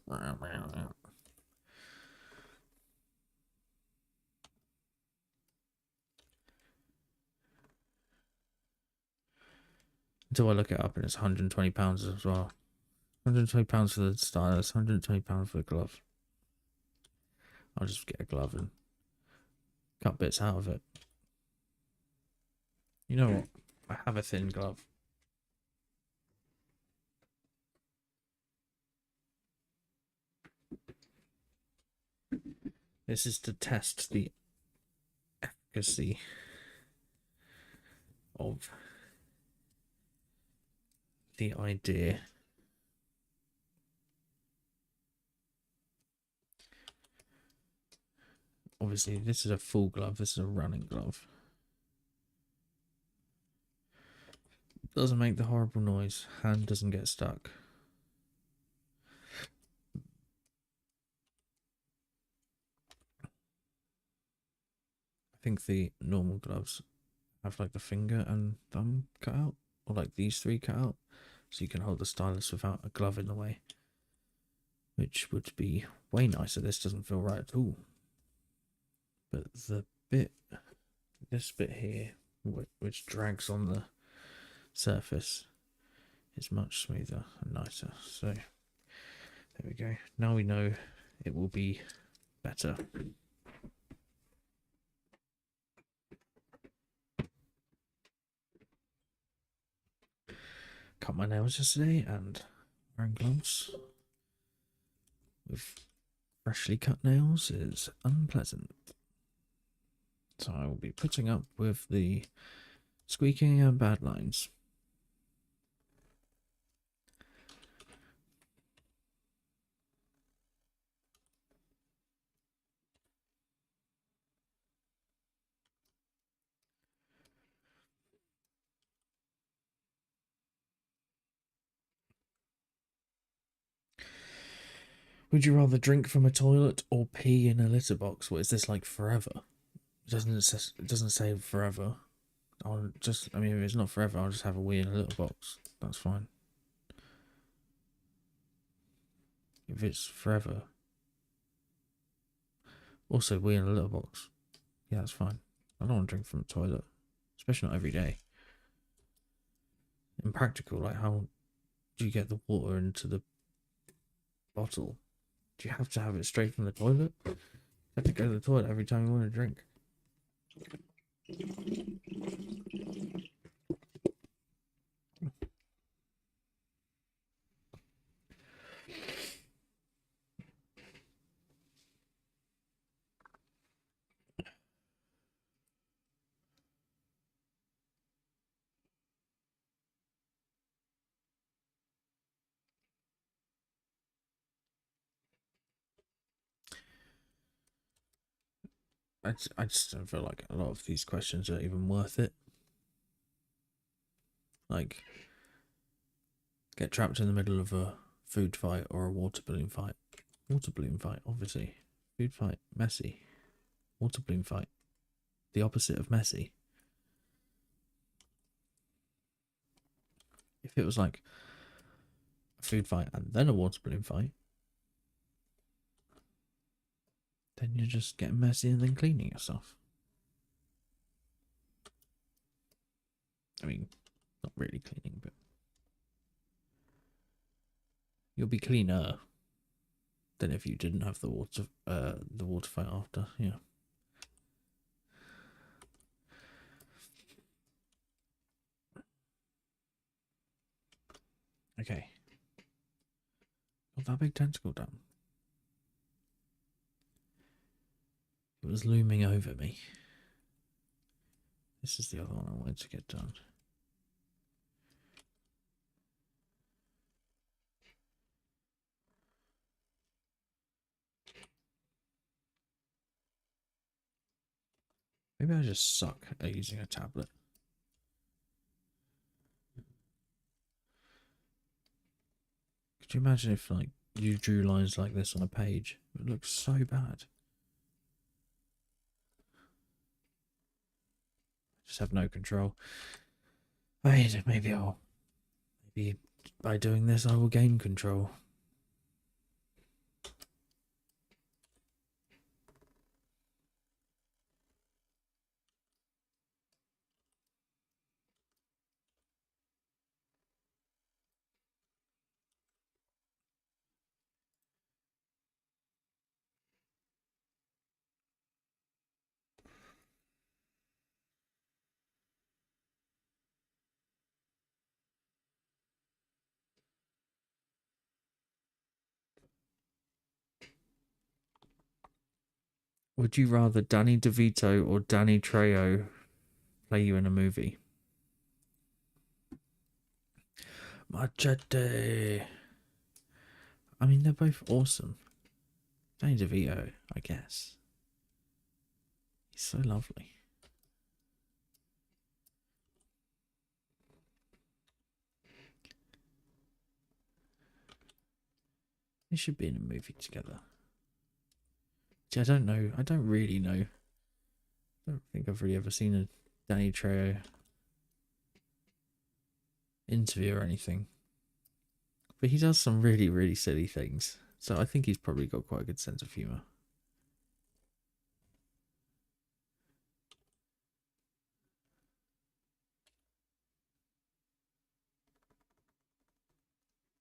Until I look it up and it's £120 as well. £120 for the stylus, £120 for the glove. I'll just get a glove and cut bits out of it. You know what? I have a thin glove. This is to test the efficacy of the idea. Obviously, this is a full glove. This is a running glove. Doesn't make the horrible noise. Hand doesn't get stuck. I think the normal gloves have like the finger and thumb cut out, or like these three cut out, so you can hold the stylus without a glove in the way, which would be way nicer. This doesn't feel right at all. But the bit, this bit here, which drags on the surface, is much smoother and nicer. So there we go. Now we know it will be better. Cut my nails yesterday and wearing gloves with freshly cut nails is unpleasant. So I will be putting up with the squeaking and bad lines. Would you rather drink from a toilet or pee in a litter box? What is this, like forever? It doesn't say forever. I mean, if it's not forever, I'll just have a wee in a litter box. That's fine. If it's forever, also wee in a litter box. Yeah, that's fine. I don't want to drink from a toilet, especially not every day. Impractical. Like, how do you get the water into the bottle? Do you have to have it straight from the toilet? You have to go to the toilet every time you want to drink. I just don't feel like a lot of these questions are even worth it. Like, get trapped in the middle of a food fight or a water balloon fight. Water balloon fight, obviously. Food fight, messy. Water balloon fight, the opposite of messy. If it was like a food fight and then a water balloon fight, then you're just getting messy and then cleaning yourself. I mean, not really cleaning, but you'll be cleaner than if you didn't have the water fight after. Yeah. Okay. Got that big tentacle down. It was looming over me. This is the other one I wanted to get done. Maybe I just suck at using a tablet. Could you imagine if, like, you drew lines like this on a page? It would look so bad. Just have no control. Wait, maybe by doing this I will gain control. Would you rather Danny DeVito or Danny Trejo play you in a movie? Machete. I mean, they're both awesome. Danny DeVito, I guess. He's so lovely. They should be in a movie together. See, I don't know. I don't really know. I don't think I've really ever seen a Danny Trejo interview or anything. But he does some really, really silly things. So I think he's probably got quite a good sense of humour.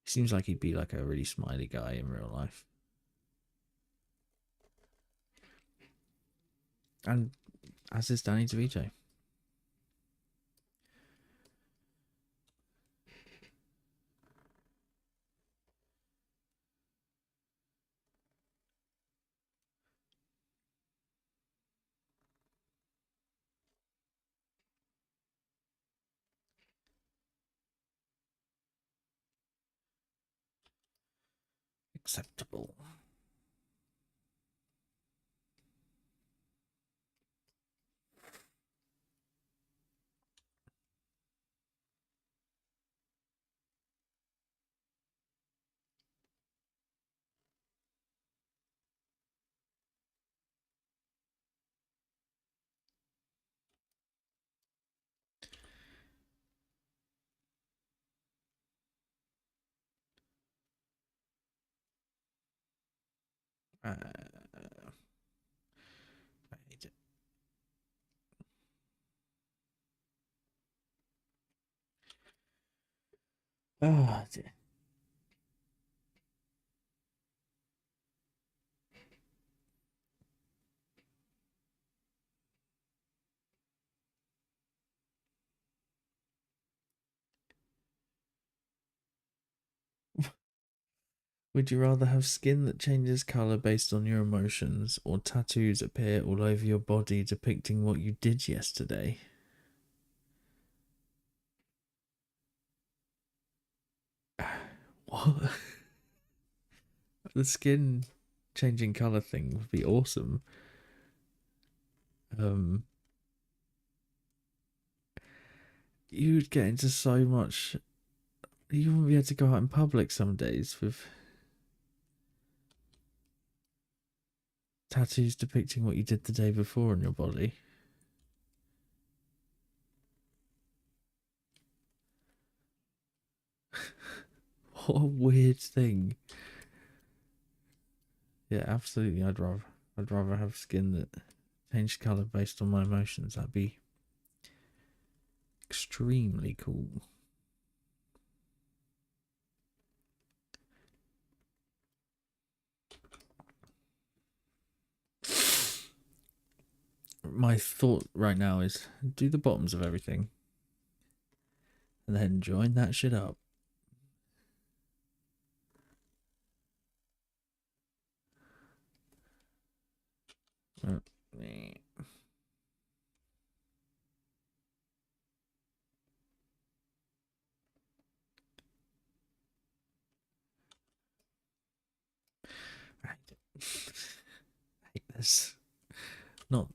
He seems like he'd be like a really smiley guy in real life. And as is Danny DeVito. Acceptable. I hate it. Oh dear. Would you rather have skin that changes colour based on your emotions, or tattoos appear all over your body depicting what you did yesterday? What? The skin changing colour thing would be awesome. You'd get into so much. You wouldn't be able to go out in public some days with tattoos depicting what you did the day before on your body. What a weird thing. Yeah, absolutely. I'd rather have skin that changed colour based on my emotions. That'd be Extremely cool. My thought right now is do the bottoms of everything and then join that shit up. I hate this. Not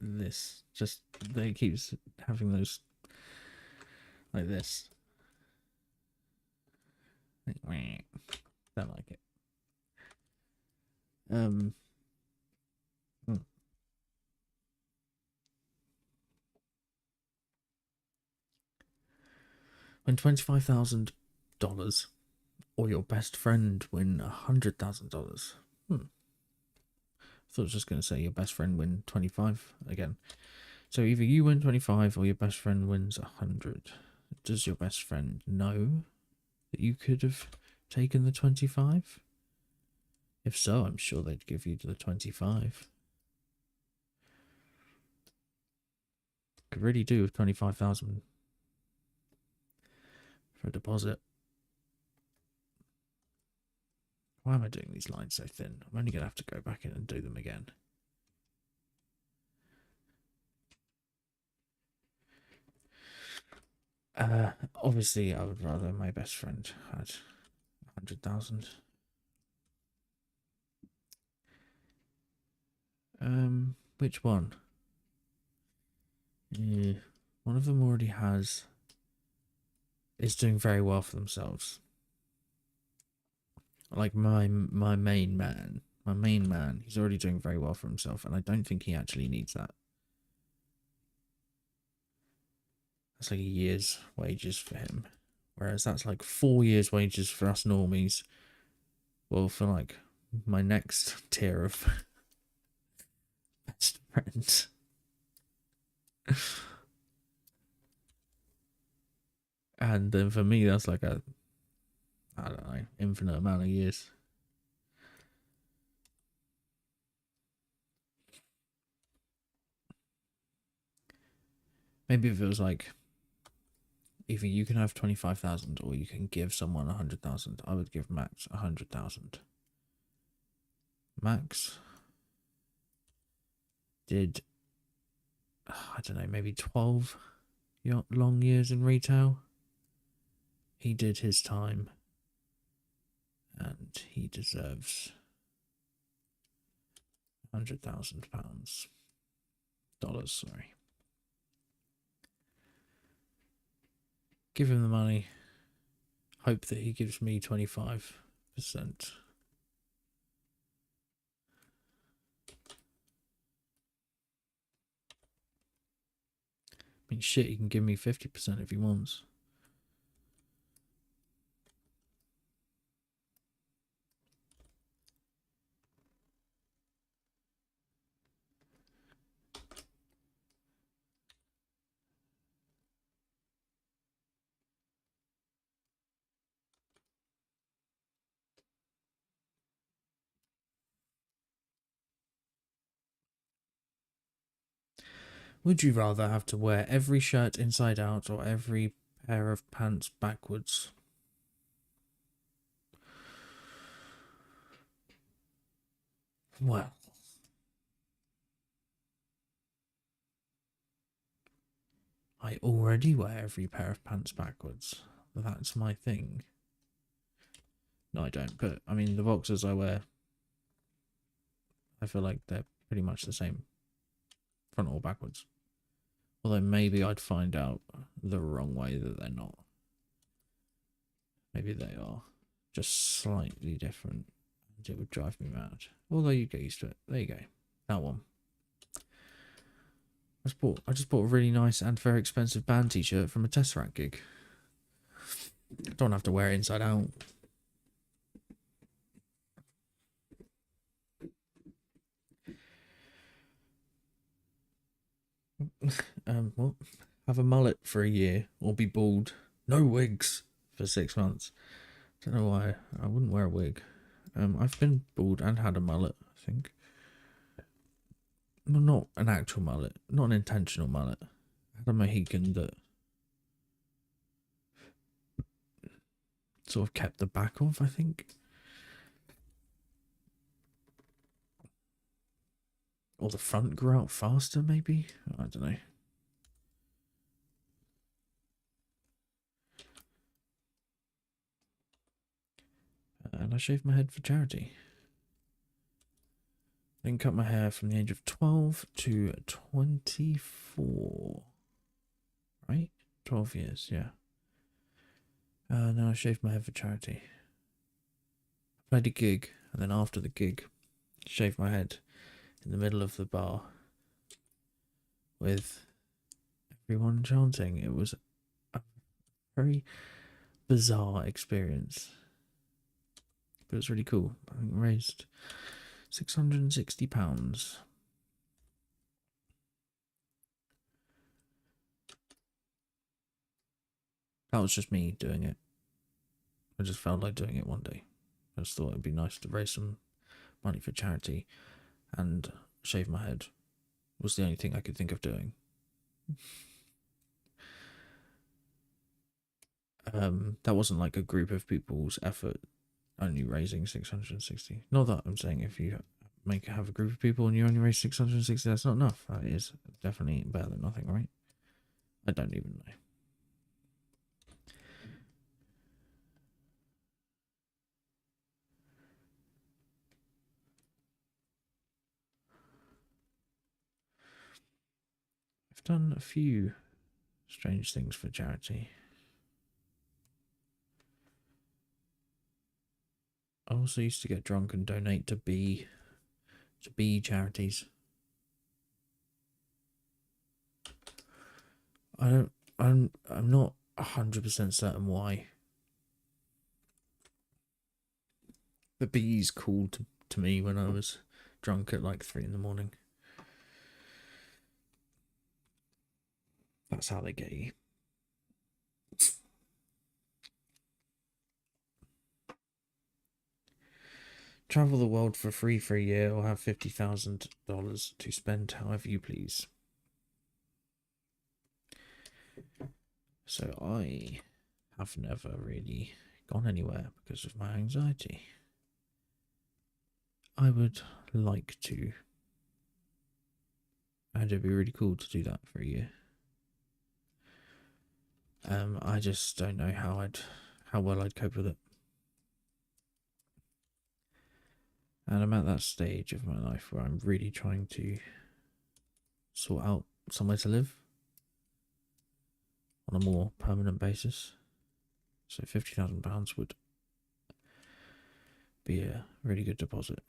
this. Just they keeps having those like this. Don't like it. When $25,000 or your best friend win $100,000. I thought I was just going to say your best friend win 25 again. So either you win 25 or your best friend wins 100. Does your best friend know that you could have taken the 25? If so, I'm sure they'd give you the 25. Could really do with 25,000 for a deposit. Why am I doing these lines so thin? I'm only going to have to go back in and do them again. Obviously, I would rather my best friend had 100,000. Which one? Yeah, one of them already is doing very well for themselves. Like my main man, he's already doing very well for himself, and I don't think he actually needs that. That's like a year's wages for him, whereas that's like 4 years' wages for us normies. Well, for like my next tier of best friends. And then for me, that's like a, I don't know, infinite amount of years. Maybe if it was like, either you can have 25,000 or you can give someone 100,000. I would give Max 100,000. Max did, I don't know, maybe 12 long years in retail. He did his time, and he deserves £100,000. Sorry. Give him the money. Hope that he gives me 25%. I mean, shit, he can give me 50% if he wants. Would you rather have to wear every shirt inside out or every pair of pants backwards? Well, I already wear every pair of pants backwards. That's my thing. No, I don't. But, I mean, the boxers I wear, I feel like they're pretty much the same. Front or backwards. Although maybe I'd find out the wrong way that they're not. Maybe they are. Just slightly different. It would drive me mad. Although you get used to it. There you go. That one. I just bought a really nice and very expensive band t-shirt from a Tesseract gig. Don't have to wear it inside out. What? have a mullet for a year or be bald. No wigs for 6 months. Don't know why I wouldn't wear a wig. I've been bald and had a mullet, I think. No, not an actual mullet, not an intentional mullet. I had a Mohican that sort of kept the back off, I think. Or the front grew out faster, maybe? I don't know. And I shaved my head for charity. Then cut my hair from the age of 12 to 24. Right? 12 years, yeah. Now I shaved my head for charity. I played a gig, and then after the gig, shaved my head in the middle of the bar with everyone chanting. It was a very bizarre experience. But it was really cool. I think raised £660. That was just me doing it. I just felt like doing it one day. I just thought it'd be nice to raise some money for charity, and shave my head was the only thing I could think of doing. That wasn't like a group of people's effort, only raising 660. Not that I'm saying if you have a group of people and you only raise 660, that's not enough. That is definitely better than nothing, right? I don't even know. I've done a few strange things for charity. I also used to get drunk and donate to bee charities. I'm not 100% certain why. The bees called to me when I was drunk at like 3 in the morning. That's how they get you. Travel the world for free for a year or have $50,000 to spend however you please. So I have never really gone anywhere because of my anxiety. I would like to. And it'd be really cool to do that for a year. I just don't know how well I'd cope with it. And I'm at that stage of my life where I'm really trying to sort out somewhere to live on a more permanent basis. So £50,000 would be a really good deposit.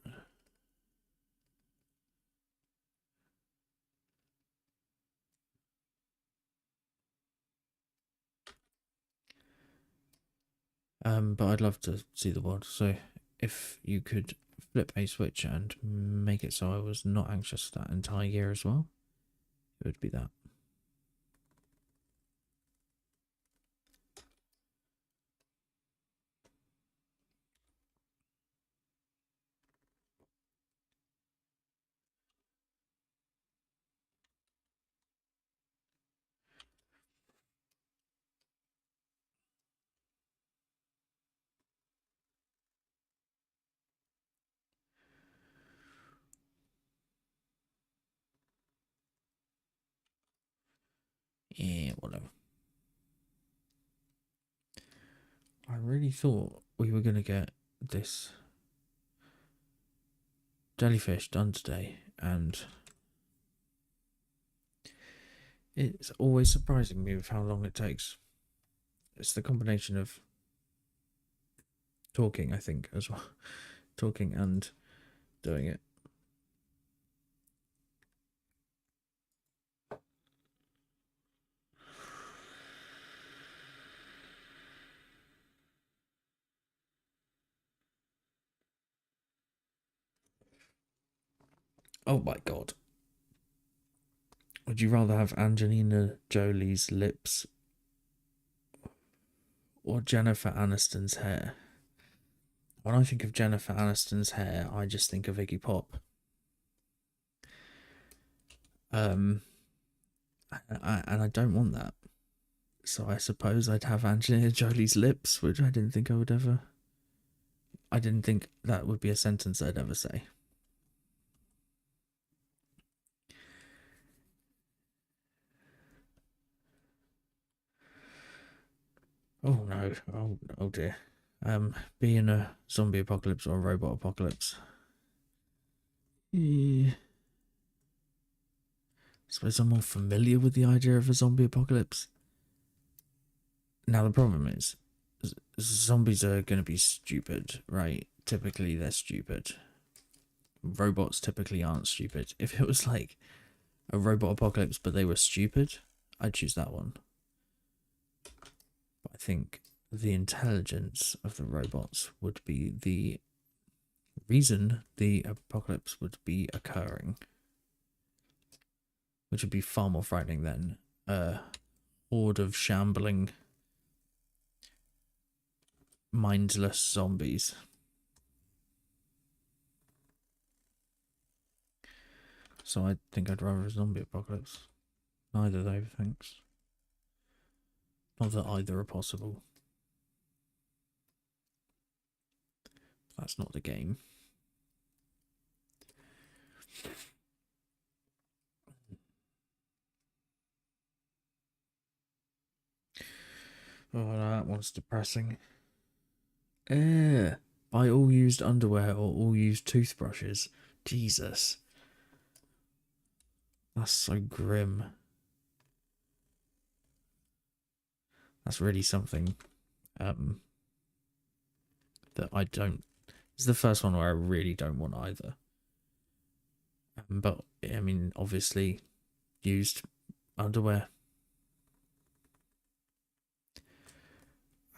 But I'd love to see the world. So if you could flip a switch and make it so I was not anxious that entire year as well, it would be that. Yeah, whatever. I really thought we were going to get this jellyfish done today, and it's always surprising me with how long it takes. It's the combination of talking, I think, as well. Talking and doing it. Oh my god. Would you rather have Angelina Jolie's lips or Jennifer Aniston's hair? When I think of Jennifer Aniston's hair, I just think of Iggy Pop. And I don't want that. So I suppose I'd have Angelina Jolie's lips, which I didn't think I would ever. I didn't think that would be a sentence I'd ever say. Oh no! Oh dear. Be in a zombie apocalypse or a robot apocalypse. Yeah. I suppose I'm more familiar with the idea of a zombie apocalypse. Now the problem is, zombies are going to be stupid, right? Typically they're stupid. Robots typically aren't stupid. If it was like a robot apocalypse but they were stupid, I'd choose that one. But I think the intelligence of the robots would be the reason the apocalypse would be occurring, which would be far more frightening than a horde of shambling, mindless zombies. So I think I'd rather a zombie apocalypse. Neither though, thanks. Not that either are possible. That's not the game. Oh, that one's depressing. Buy all used underwear or all used toothbrushes. Jesus. That's so grim. That's really something that I don't. It's the first one where I really don't want either. But, I mean, obviously, used underwear.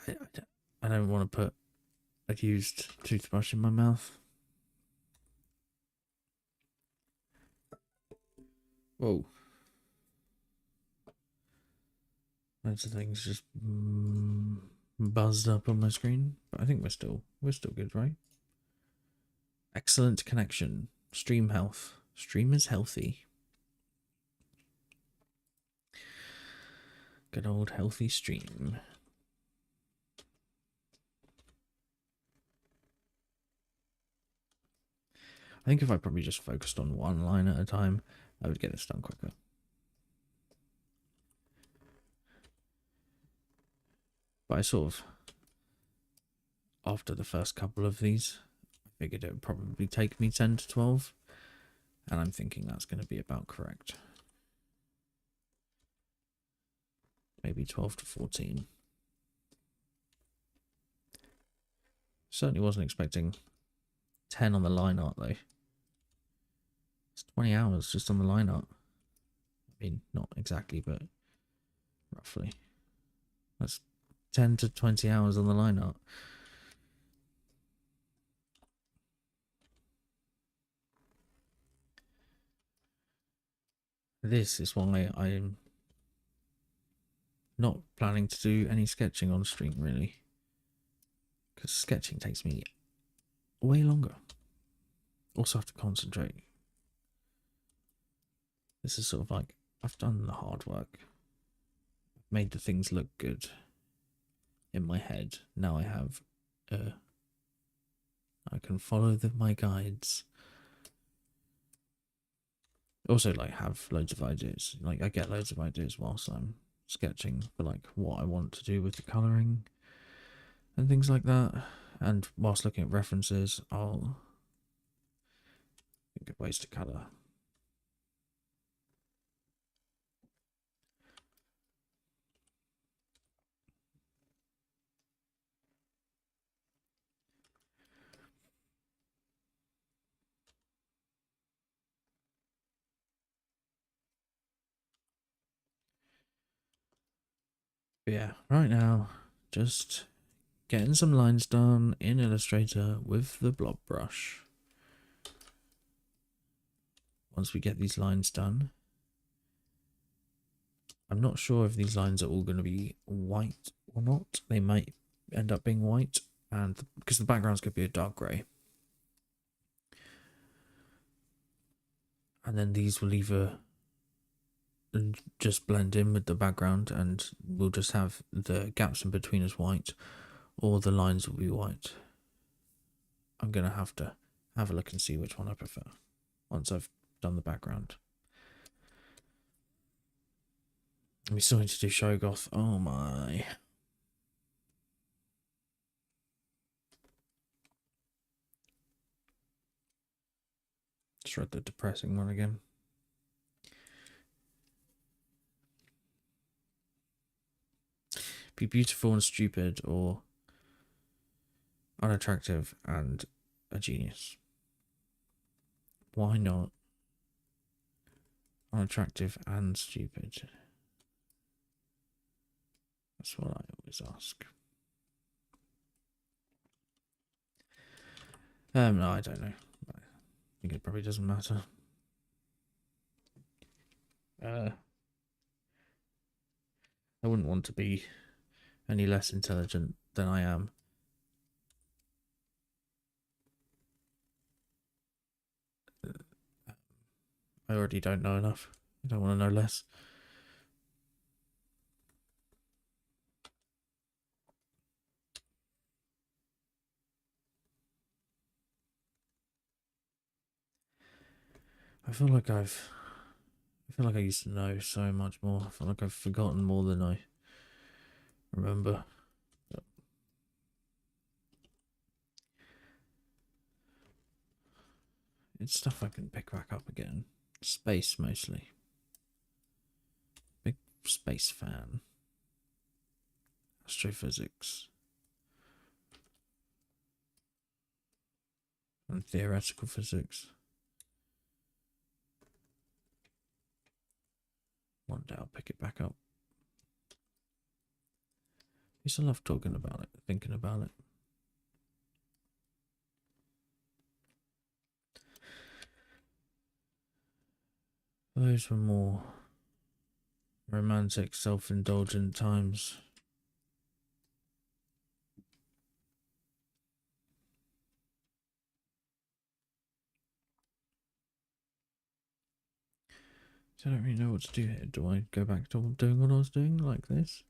I don't want to put a used toothbrush in my mouth. Whoa. Loads of things just buzzed up on my screen. But I think we're still good, right? Excellent connection. Stream health. Stream is healthy. Good old healthy stream. I think if I probably just focused on one line at a time, I would get this done quicker. But I sort of, after the first couple of these, I figured it would probably take me 10 to 12. And I'm thinking that's going to be about correct. Maybe 12 to 14. Certainly wasn't expecting 10 on the line art though. It's 20 hours just on the line art. I mean, not exactly, but roughly. That's 10 to 20 hours on the line art. This is why I'm not planning to do any sketching on stream, really. Because sketching takes me way longer. Also have to concentrate. This is sort of like, I've done the hard work. I've made the things look good in my head. Now I have, I can follow my guides. Also, like, have loads of ideas. Like, I get loads of ideas whilst I'm sketching for, like, what I want to do with the colouring and things like that. And whilst looking at references, I'll think of ways to colour. But yeah, right now, just getting some lines done in Illustrator with the blob brush. Once we get these lines done, I'm not sure if these lines are all going to be white or not. They might end up being white, and because the background's going to be a dark grey. And then these will either just blend in with the background and we'll just have the gaps in between as white, or the lines will be white. I'm going to have a look and see which one I prefer once I've done the background. We still need to do Shoggoth. Oh my. Just read the depressing one again. Be beautiful and stupid, or unattractive and a genius. Why not unattractive and stupid? That's what I always ask. No, I don't know. I think it probably doesn't matter. I wouldn't want to be any less intelligent than I am. I already don't know enough. I don't want to know less. I feel like I used to know so much more. I feel like I've forgotten more than I remember. It's stuff I can pick back up again. Space mostly. Big space fan. Astrophysics. And theoretical physics. One day I'll pick it back up. I used to love talking about it, thinking about it. Those were more romantic, self-indulgent times. So I don't really know what to do here. Do I go back to doing what I was doing like this?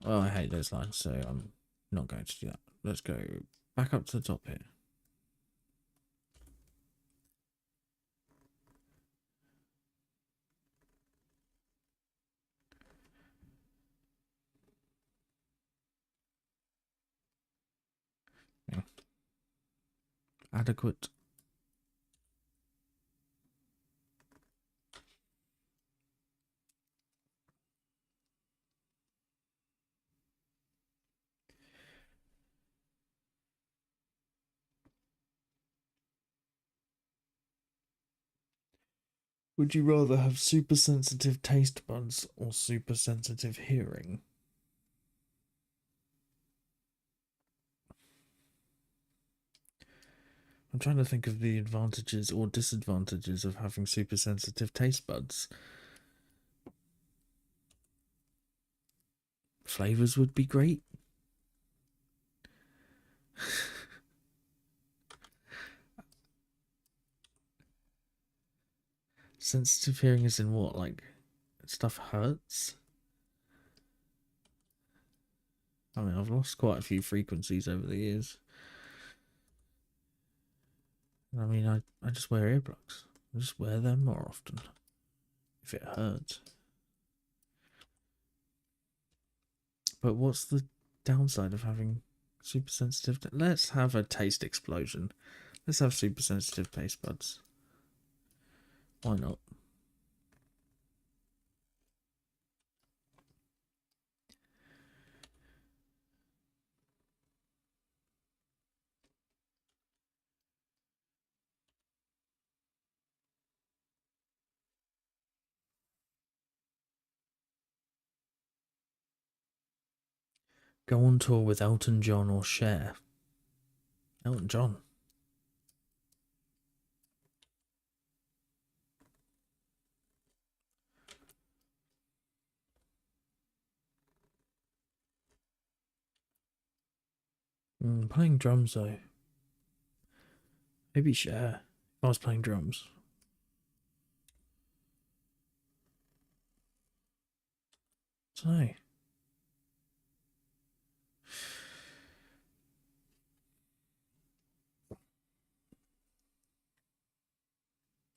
Well, I hate those lines, so I'm not going to do that. Let's go back up to the top here. Yeah. Adequate. Would you rather have super sensitive taste buds or super sensitive hearing? I'm trying to think of the advantages or disadvantages of having super sensitive taste buds. Flavors would be great. Sensitive hearing is in what? Like, stuff hurts? I mean, I've lost quite a few frequencies over the years. I mean, I just wear earplugs. I just wear them more often. If it hurts. But what's the downside of having super sensitive? Let's have a taste explosion. Let's have super sensitive taste buds. Why not? Go on tour with Elton John or Cher. Elton John. Playing drums though. Maybe share. If I was playing drums. So.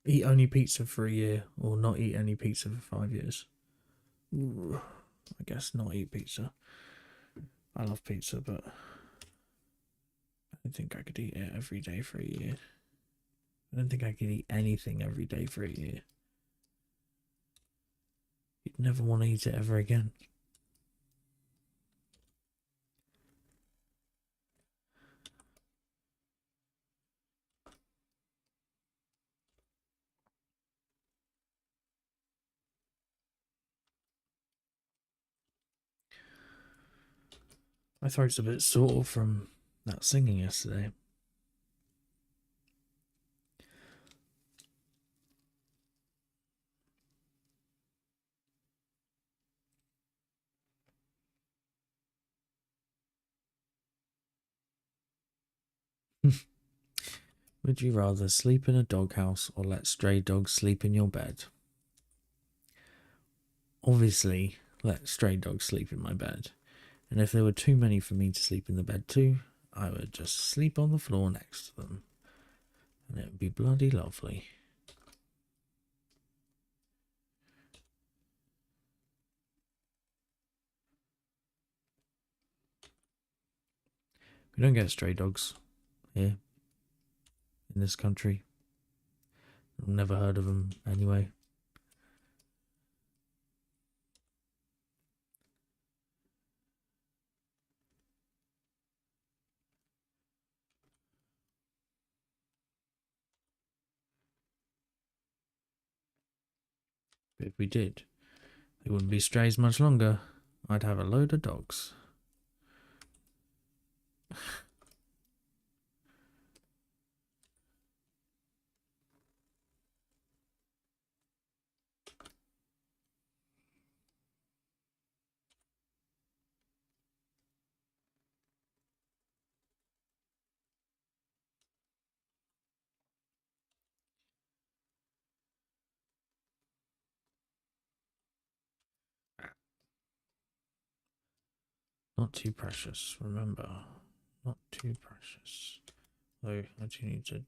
Eat only pizza for a year or not eat any pizza for 5 years. Ooh, I guess not eat pizza. I love pizza, but I don't think I could eat it every day for a year. I don't think I could eat anything every day for a year. You'd never want to eat it ever again. My throat's a bit sore from that singing yesterday. Would you rather sleep in a doghouse or let stray dogs sleep in your bed? Obviously, let stray dogs sleep in my bed. And if there were too many for me to sleep in the bed too, I would just sleep on the floor next to them. And it would be bloody lovely. We don't get stray dogs here in this country. I've never heard of them anyway. But if we did, they wouldn't be strays much longer. I'd have a load of dogs. Not too precious, remember. Not too precious. Though I do need to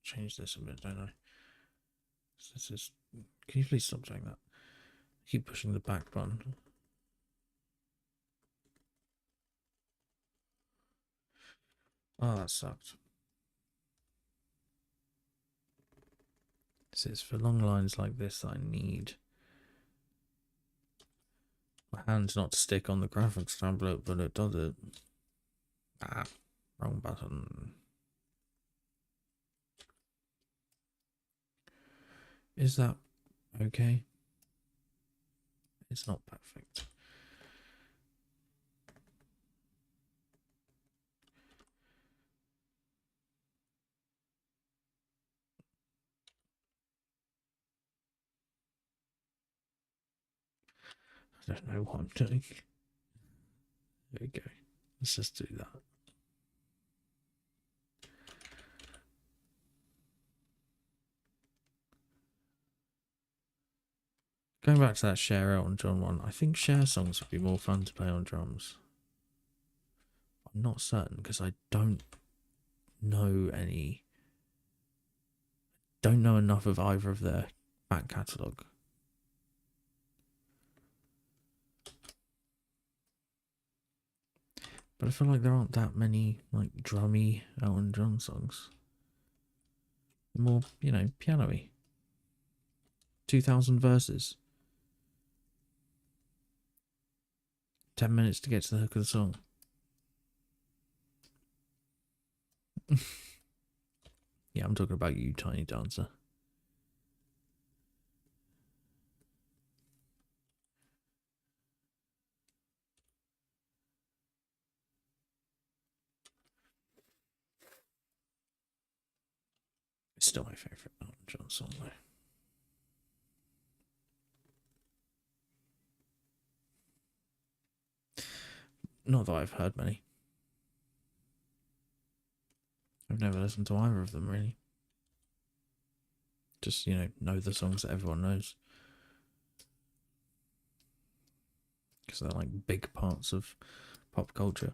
change this a bit, don't I? This is. Can you please stop doing that? Keep pushing the back button. Oh, that sucked. This is for long lines like this I need my hands not to stick on the graphics tablet, but it does it. Ah, wrong button. Is that okay? It's not perfect. I don't know what I'm doing. There we go. Let's just do that. Going back to that Cher Elton John one, I think Cher songs would be more fun to play on drums. I'm not certain because I don't know any. Don't know enough of either of their back catalogue. But I feel like there aren't that many like drummy Elton John songs. More, you know, piano-y. 2,000 verses. 10 minutes to get to the hook of the song. Yeah, I'm talking about you, Tiny Dancer. It's still my favourite Elton John song, though. Not that I've heard many. I've never listened to either of them really. Just, know the songs that everyone knows. Because they're like big parts of pop culture.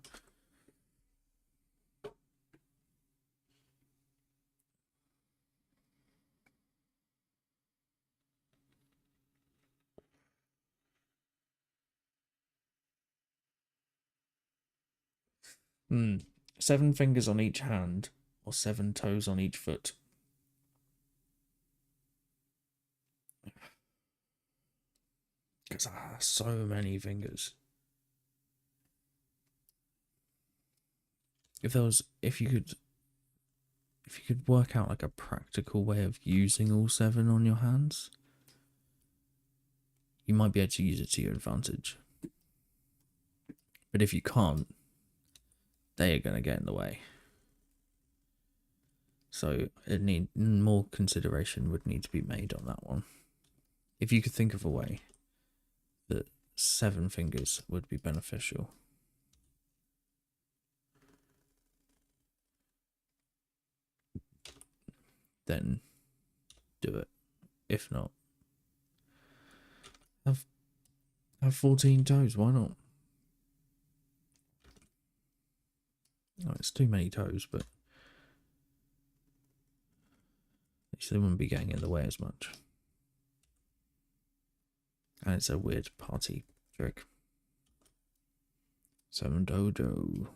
Hmm. 7 fingers on each hand or 7 toes on each foot? Because so many fingers. If you could work out like a practical way of using all 7 on your hands, you might be able to use it to your advantage. But if you can't, they are going to get in the way. So more consideration would need to be made on that one. If you could think of a way that 7 fingers would be beneficial, then do it. If not, have 14 toes. Why not? Oh, it's too many toes, but at least they wouldn't be getting in the way as much. And it's a weird party trick. 7 dojo.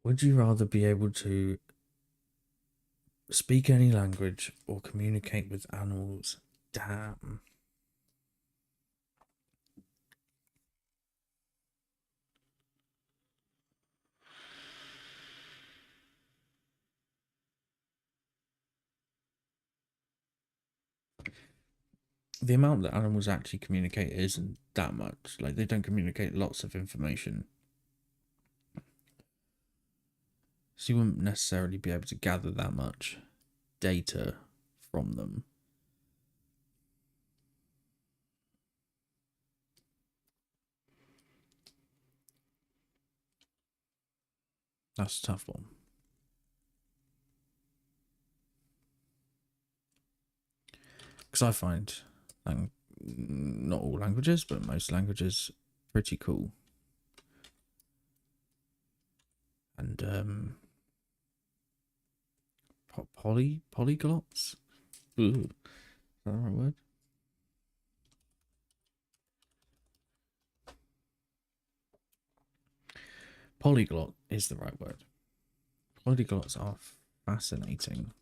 Would you rather be able to speak any language or communicate with animals? Damn. The amount that animals actually communicate isn't that much. Like, they don't communicate lots of information. So you wouldn't necessarily be able to gather that much data from them. That's a tough one. Because I find, not all languages, but most languages pretty cool. And polyglots? Ooh, is that the right word? Polyglot is the right word. Polyglots are fascinating.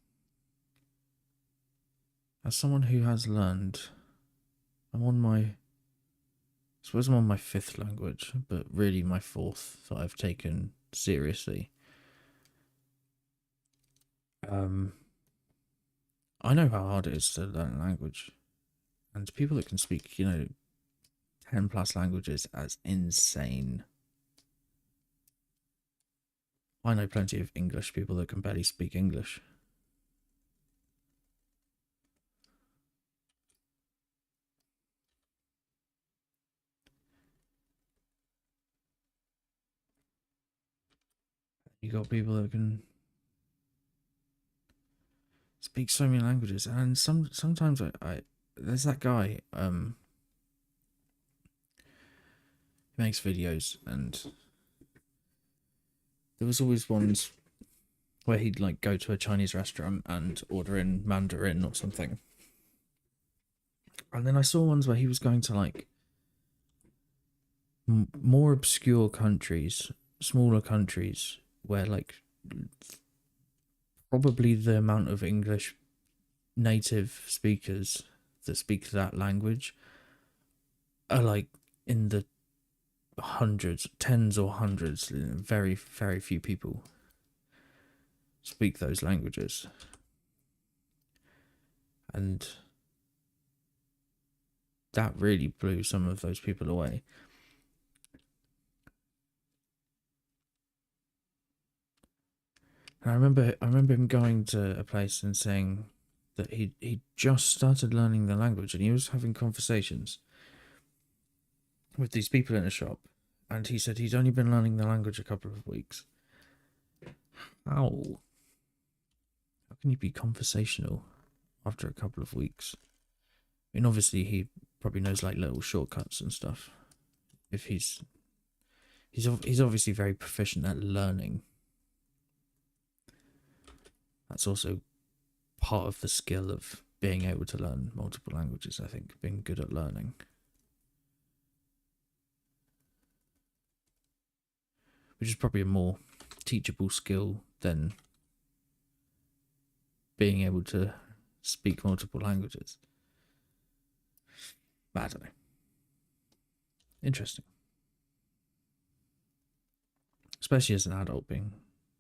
As someone who has learned, I suppose I'm on my 5th language, but really my 4th that I've taken seriously. I know how hard it is to learn a language, and people that can speak, 10 plus languages as insane. I know plenty of English people that can barely speak English. You got people that can speak so many languages, and sometimes I there's that guy who makes videos, and there was always ones where he'd like go to a Chinese restaurant and order in Mandarin or something, and then I saw ones where he was going to like more obscure countries, smaller countries, where like probably the amount of English native speakers that speak that language are like in the hundreds, tens or hundreds. Very, very few people speak those languages. And that really blew some of those people away. And I remember him going to a place and saying that he just started learning the language, and he was having conversations with these people in a shop, and he said he's only been learning the language a couple of weeks. How can you be conversational after a couple of weeks? I mean, obviously he probably knows like little shortcuts and stuff. If he's obviously very proficient at learning. That's also part of the skill of being able to learn multiple languages, I think, being good at learning. Which is probably a more teachable skill than being able to speak multiple languages. But I don't know. Interesting. Especially as an adult,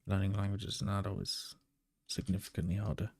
learning languages as an adult is significantly harder.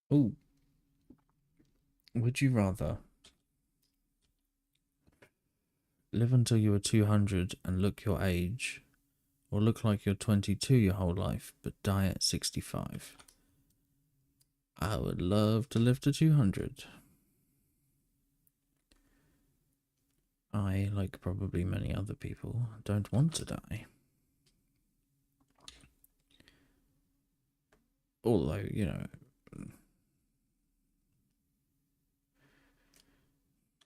Oh, would you rather live until you were 200 and look your age, or look like you're 22 your whole life but die at 65? I would love to live to 200. I, like probably many other people, don't want to die. Although, you know,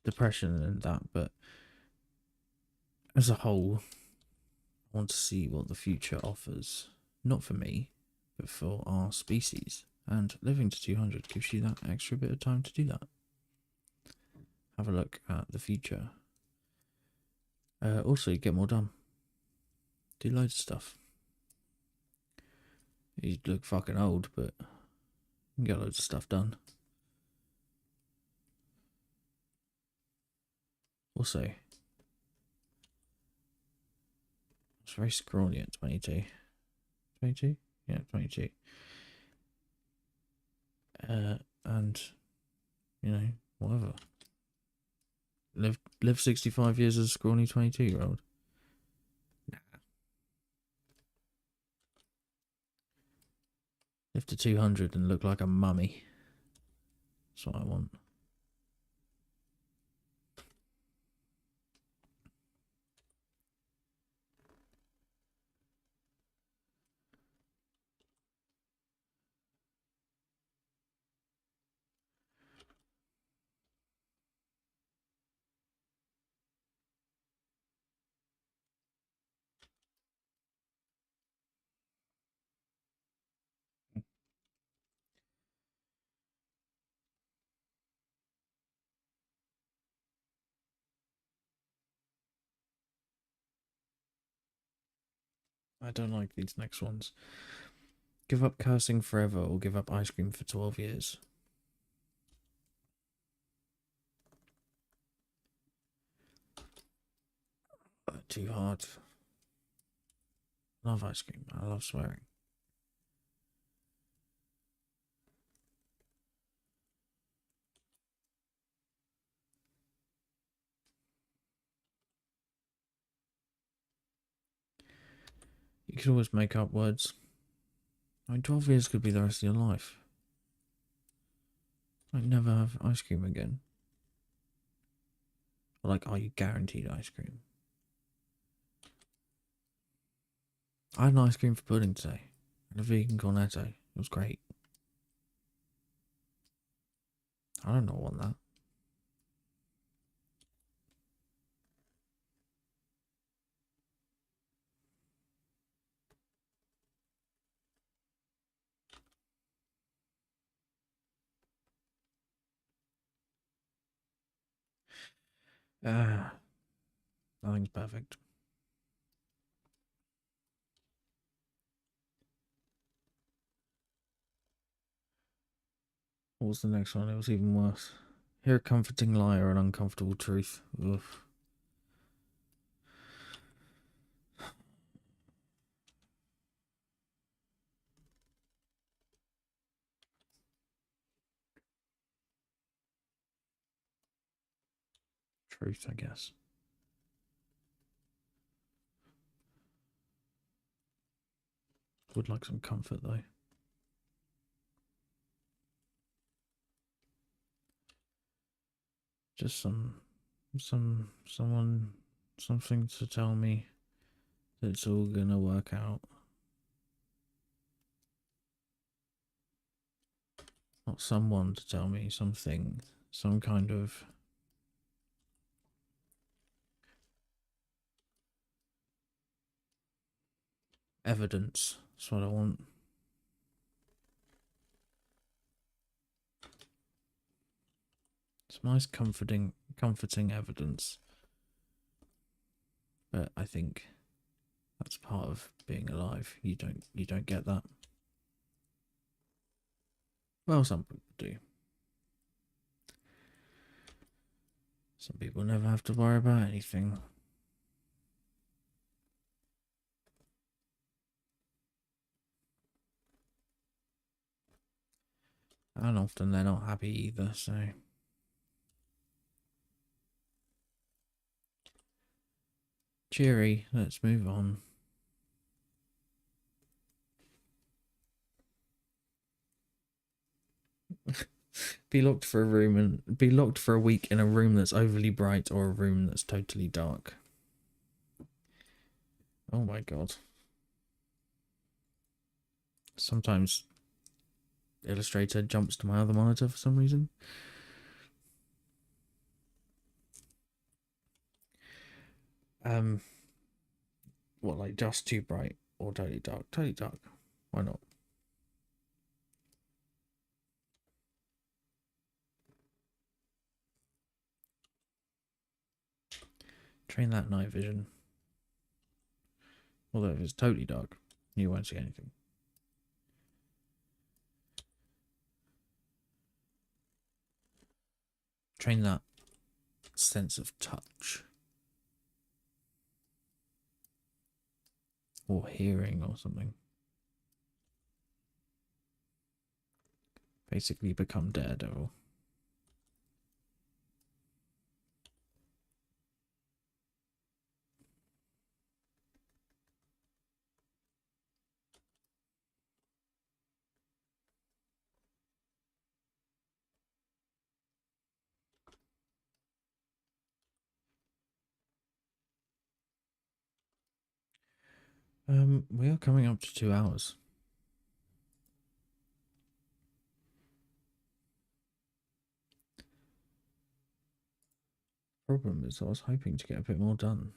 depression and that, but as a whole, I want to see what the future offers. Not for me, but for our species. And living to 200 gives you that extra bit of time to do that. Have a look at the future. Also, get more done. Do loads of stuff. You look fucking old, but you can get loads of stuff done. Also, I was very scrawny at 22. 22? Yeah, 22. And, you know, whatever. Live 65 years as a scrawny 22-year-old. Nah. Live to 200 and look like a mummy. That's what I want. I don't like these next ones. Give up cursing forever or give up ice cream for 12 years. Too hard. Love ice cream. I love swearing. You could always make up words. I mean, 12 years could be the rest of your life. Like, never have ice cream again. Or like, are you guaranteed ice cream? I had an ice cream for pudding today. And a vegan cornetto. It was great. I don't want that. Nothing's perfect. What was the next one? It was even worse. Hear a comforting lie or an uncomfortable truth. Ugh. Truth, I guess. Would like some comfort though. Just someone, something to tell me that it's all gonna work out. Not someone to tell me something, some kind of evidence. That's what I want. It's nice, comforting evidence. But I think that's part of being alive. You don't get that. Well, some people do. Some people never have to worry about anything. And often they're not happy either, so. Cheery, let's move on. Be locked for a week in a room that's overly bright or a room that's totally dark. Oh my god. Sometimes Illustrator jumps to my other monitor for some reason. What, like just too bright or totally dark? Totally dark. Why not? Train that night vision. Although if it's totally dark, you won't see anything. Train that sense of touch. Or hearing or something. Basically become Daredevil. We are coming up to 2 hours. Problem is I was hoping to get a bit more done.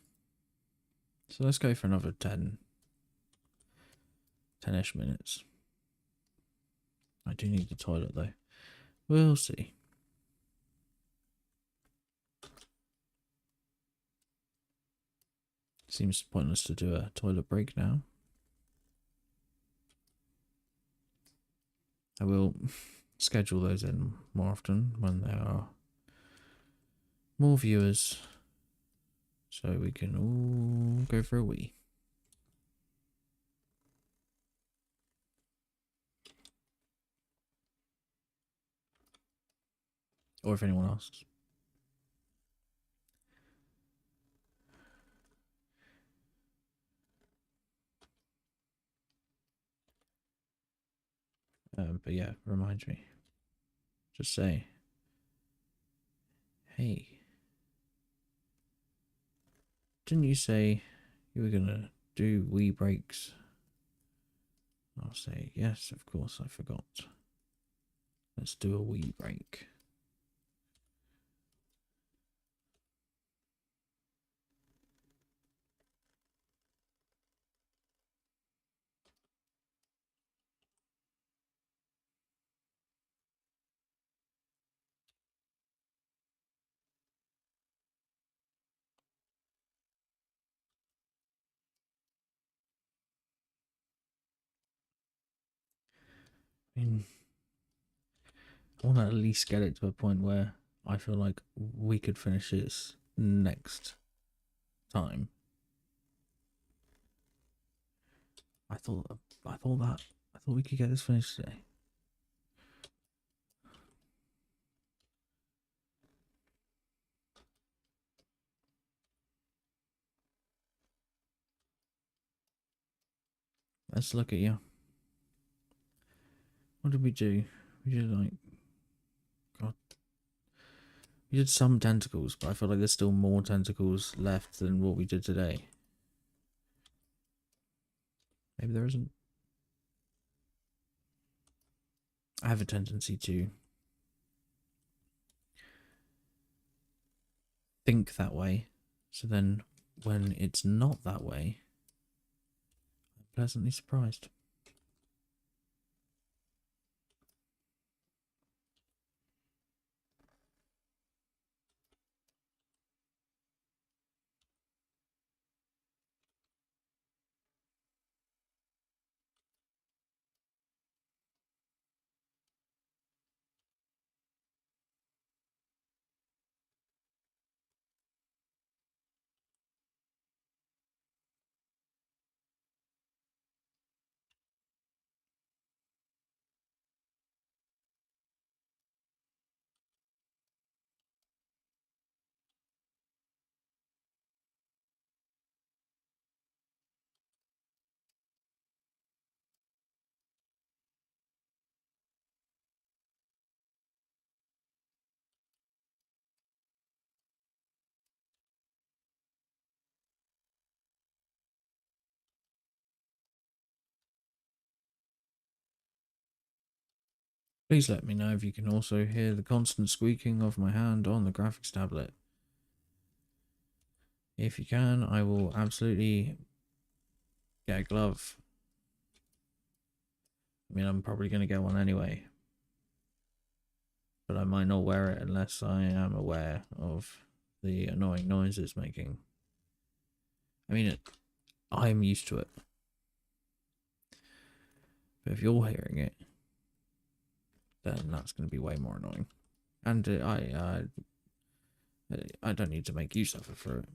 So let's go for another 10-ish minutes. I do need the toilet though. We'll see. Seems pointless to do a toilet break now. I will schedule those in more often when there are more viewers, so we can all go for a wee. Or if anyone asks. But yeah, reminds me. Just say, hey, didn't you say you were gonna do wee breaks? I'll say, yes, of course, I forgot. Let's do a wee break. I mean, I want to at least get it to a point where I feel like we could finish this next time. I thought we could get this finished today. Let's look at you. What did we do? We did like, God, we did some tentacles, but I feel like there's still more tentacles left than what we did today. Maybe there isn't. I have a tendency to think that way, so then when it's not that way, I'm pleasantly surprised. Please let me know if you can also hear the constant squeaking of my hand on the graphics tablet. If you can, I will absolutely get a glove. I mean, I'm probably going to get one anyway, but I might not wear it unless I am aware of the annoying noise it's making. I mean, I'm used to it, but if you're hearing it, then that's going to be way more annoying. And I don't need to make you suffer for it.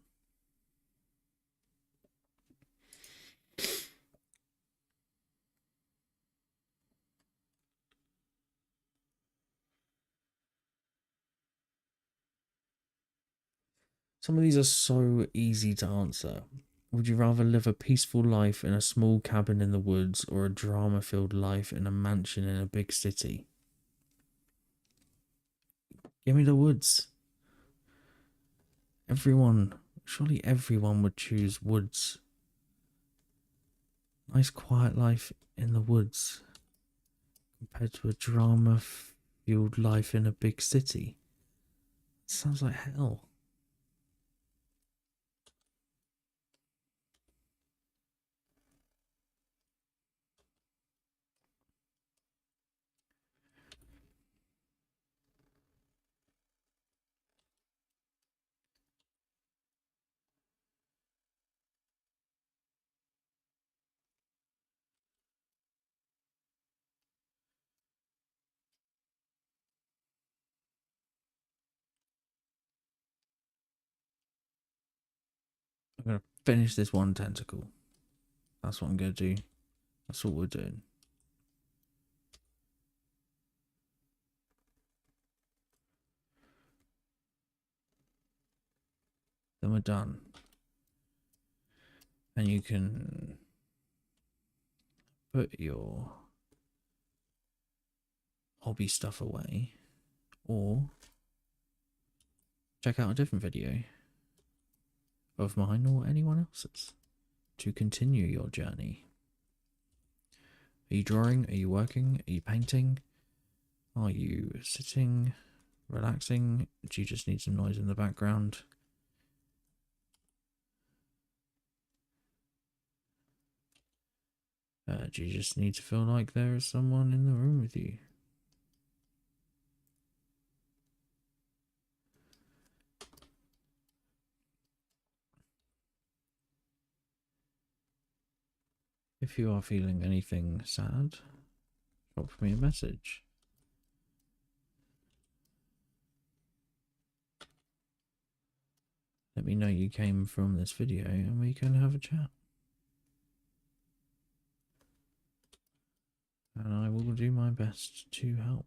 Some of these are so easy to answer. Would you rather live a peaceful life in a small cabin in the woods or a drama-filled life in a mansion in a big city? Give me the woods. Surely everyone would choose woods. Nice quiet life in the woods compared to a drama-filled life in a big city. It sounds like hell. I'm going to finish this one tentacle. That's what I'm going to do. That's what we're doing. Then we're done. And you can put your hobby stuff away, or check out a different video of mine or anyone else's to continue your journey. Are you drawing? Are you working? Are you painting? Are you sitting, relaxing? Do you just need some noise in the background? Do you just need to feel like there is someone in the room with you? If you are feeling anything sad, drop me a message. Let me know you came from this video and we can have a chat. And I will do my best to help.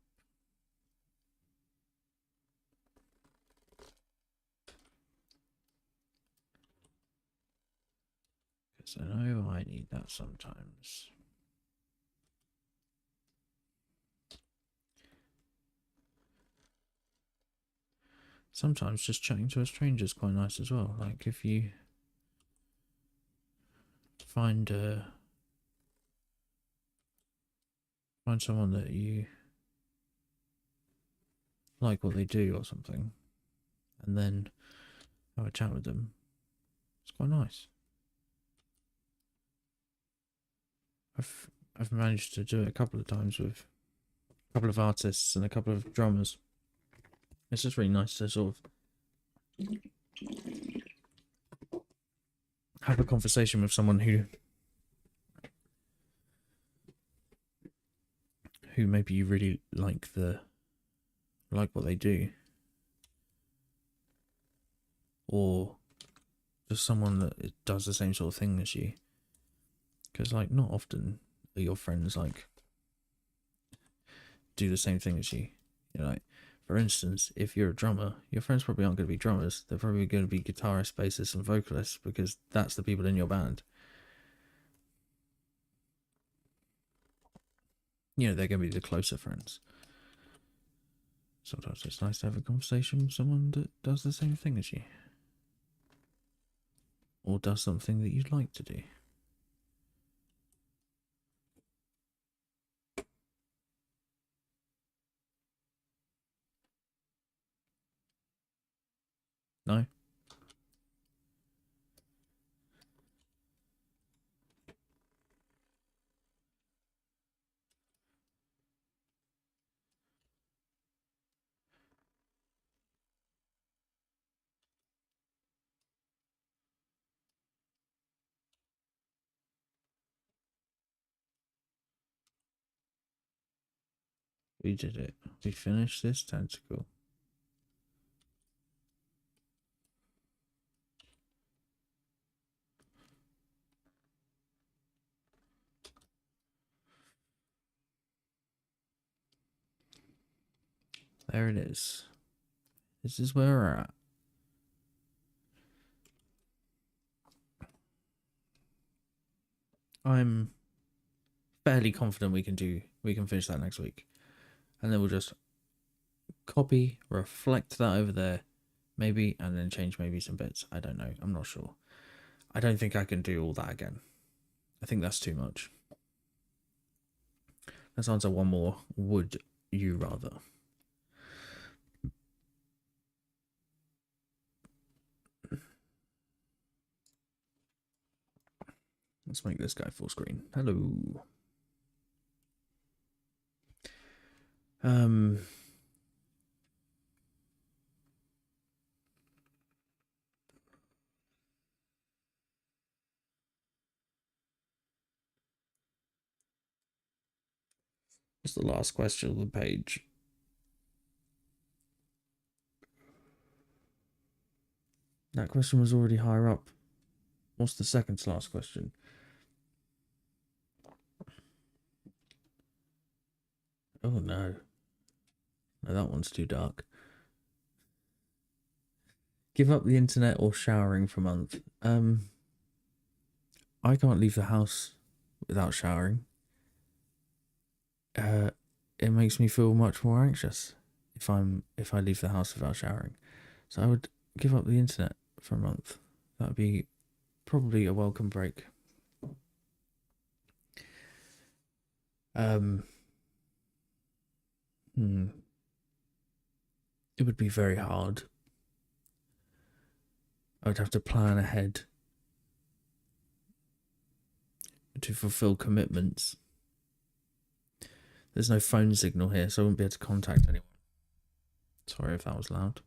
Because I know I need that sometimes. Sometimes just chatting to a stranger is quite nice as well. Like if you find someone that you like what they do or something, and then have a chat with them, it's quite nice. I've managed to do it a couple of times with a couple of artists and a couple of drummers. It's just really nice to sort of have a conversation with someone who maybe you really like what they do, or just someone that does the same sort of thing as you. Because like not often are your friends like do the same thing as you. You know, like for instance, if you're a drummer, your friends probably aren't going to be drummers. They're probably going to be guitarists, bassists, and vocalists, because that's the people in your band. You know, they're going to be the closer friends. Sometimes it's nice to have a conversation with someone that does the same thing as you, or does something that you'd like to do. No? We did it. We finished this tentacle. There it is. This is where we're at. I'm fairly confident we can finish that next week. And then we'll just copy, reflect that over there, maybe, and then change maybe some bits. I don't know. I'm not sure. I don't think I can do all that again. I think that's too much. Let's answer one more. Would you rather? Let's make this guy full screen. Hello. What's the last question on the page? That question was already higher up. What's the second to last question? Oh no. No, that one's too dark. Give up the internet or showering for a month. I can't leave the house without showering. it makes me feel much more anxious if I leave the house without showering. So I would give up the internet for a month. That would be probably a welcome break. It would be very hard. I would have to plan ahead to fulfill commitments. There's no phone signal here, so I wouldn't be able to contact anyone. Sorry if that was loud.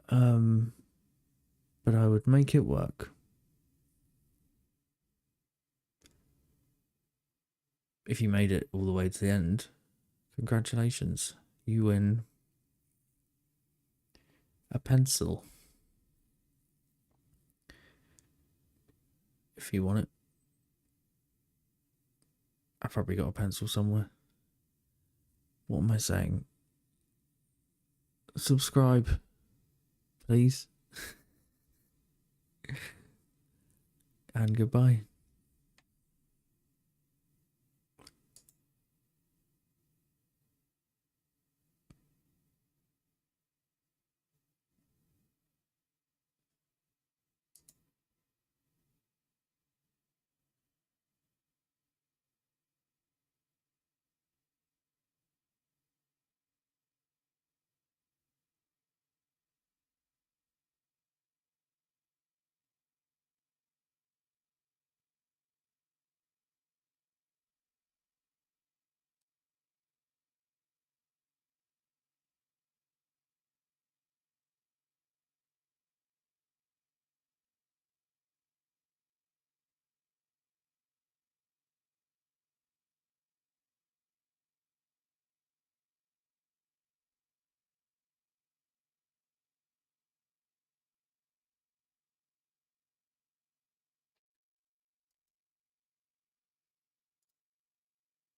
But I would make it work. If you made it all the way to the end, congratulations. You win a pencil. If you want it. I've probably got a pencil somewhere. What am I saying? Subscribe, please. And goodbye.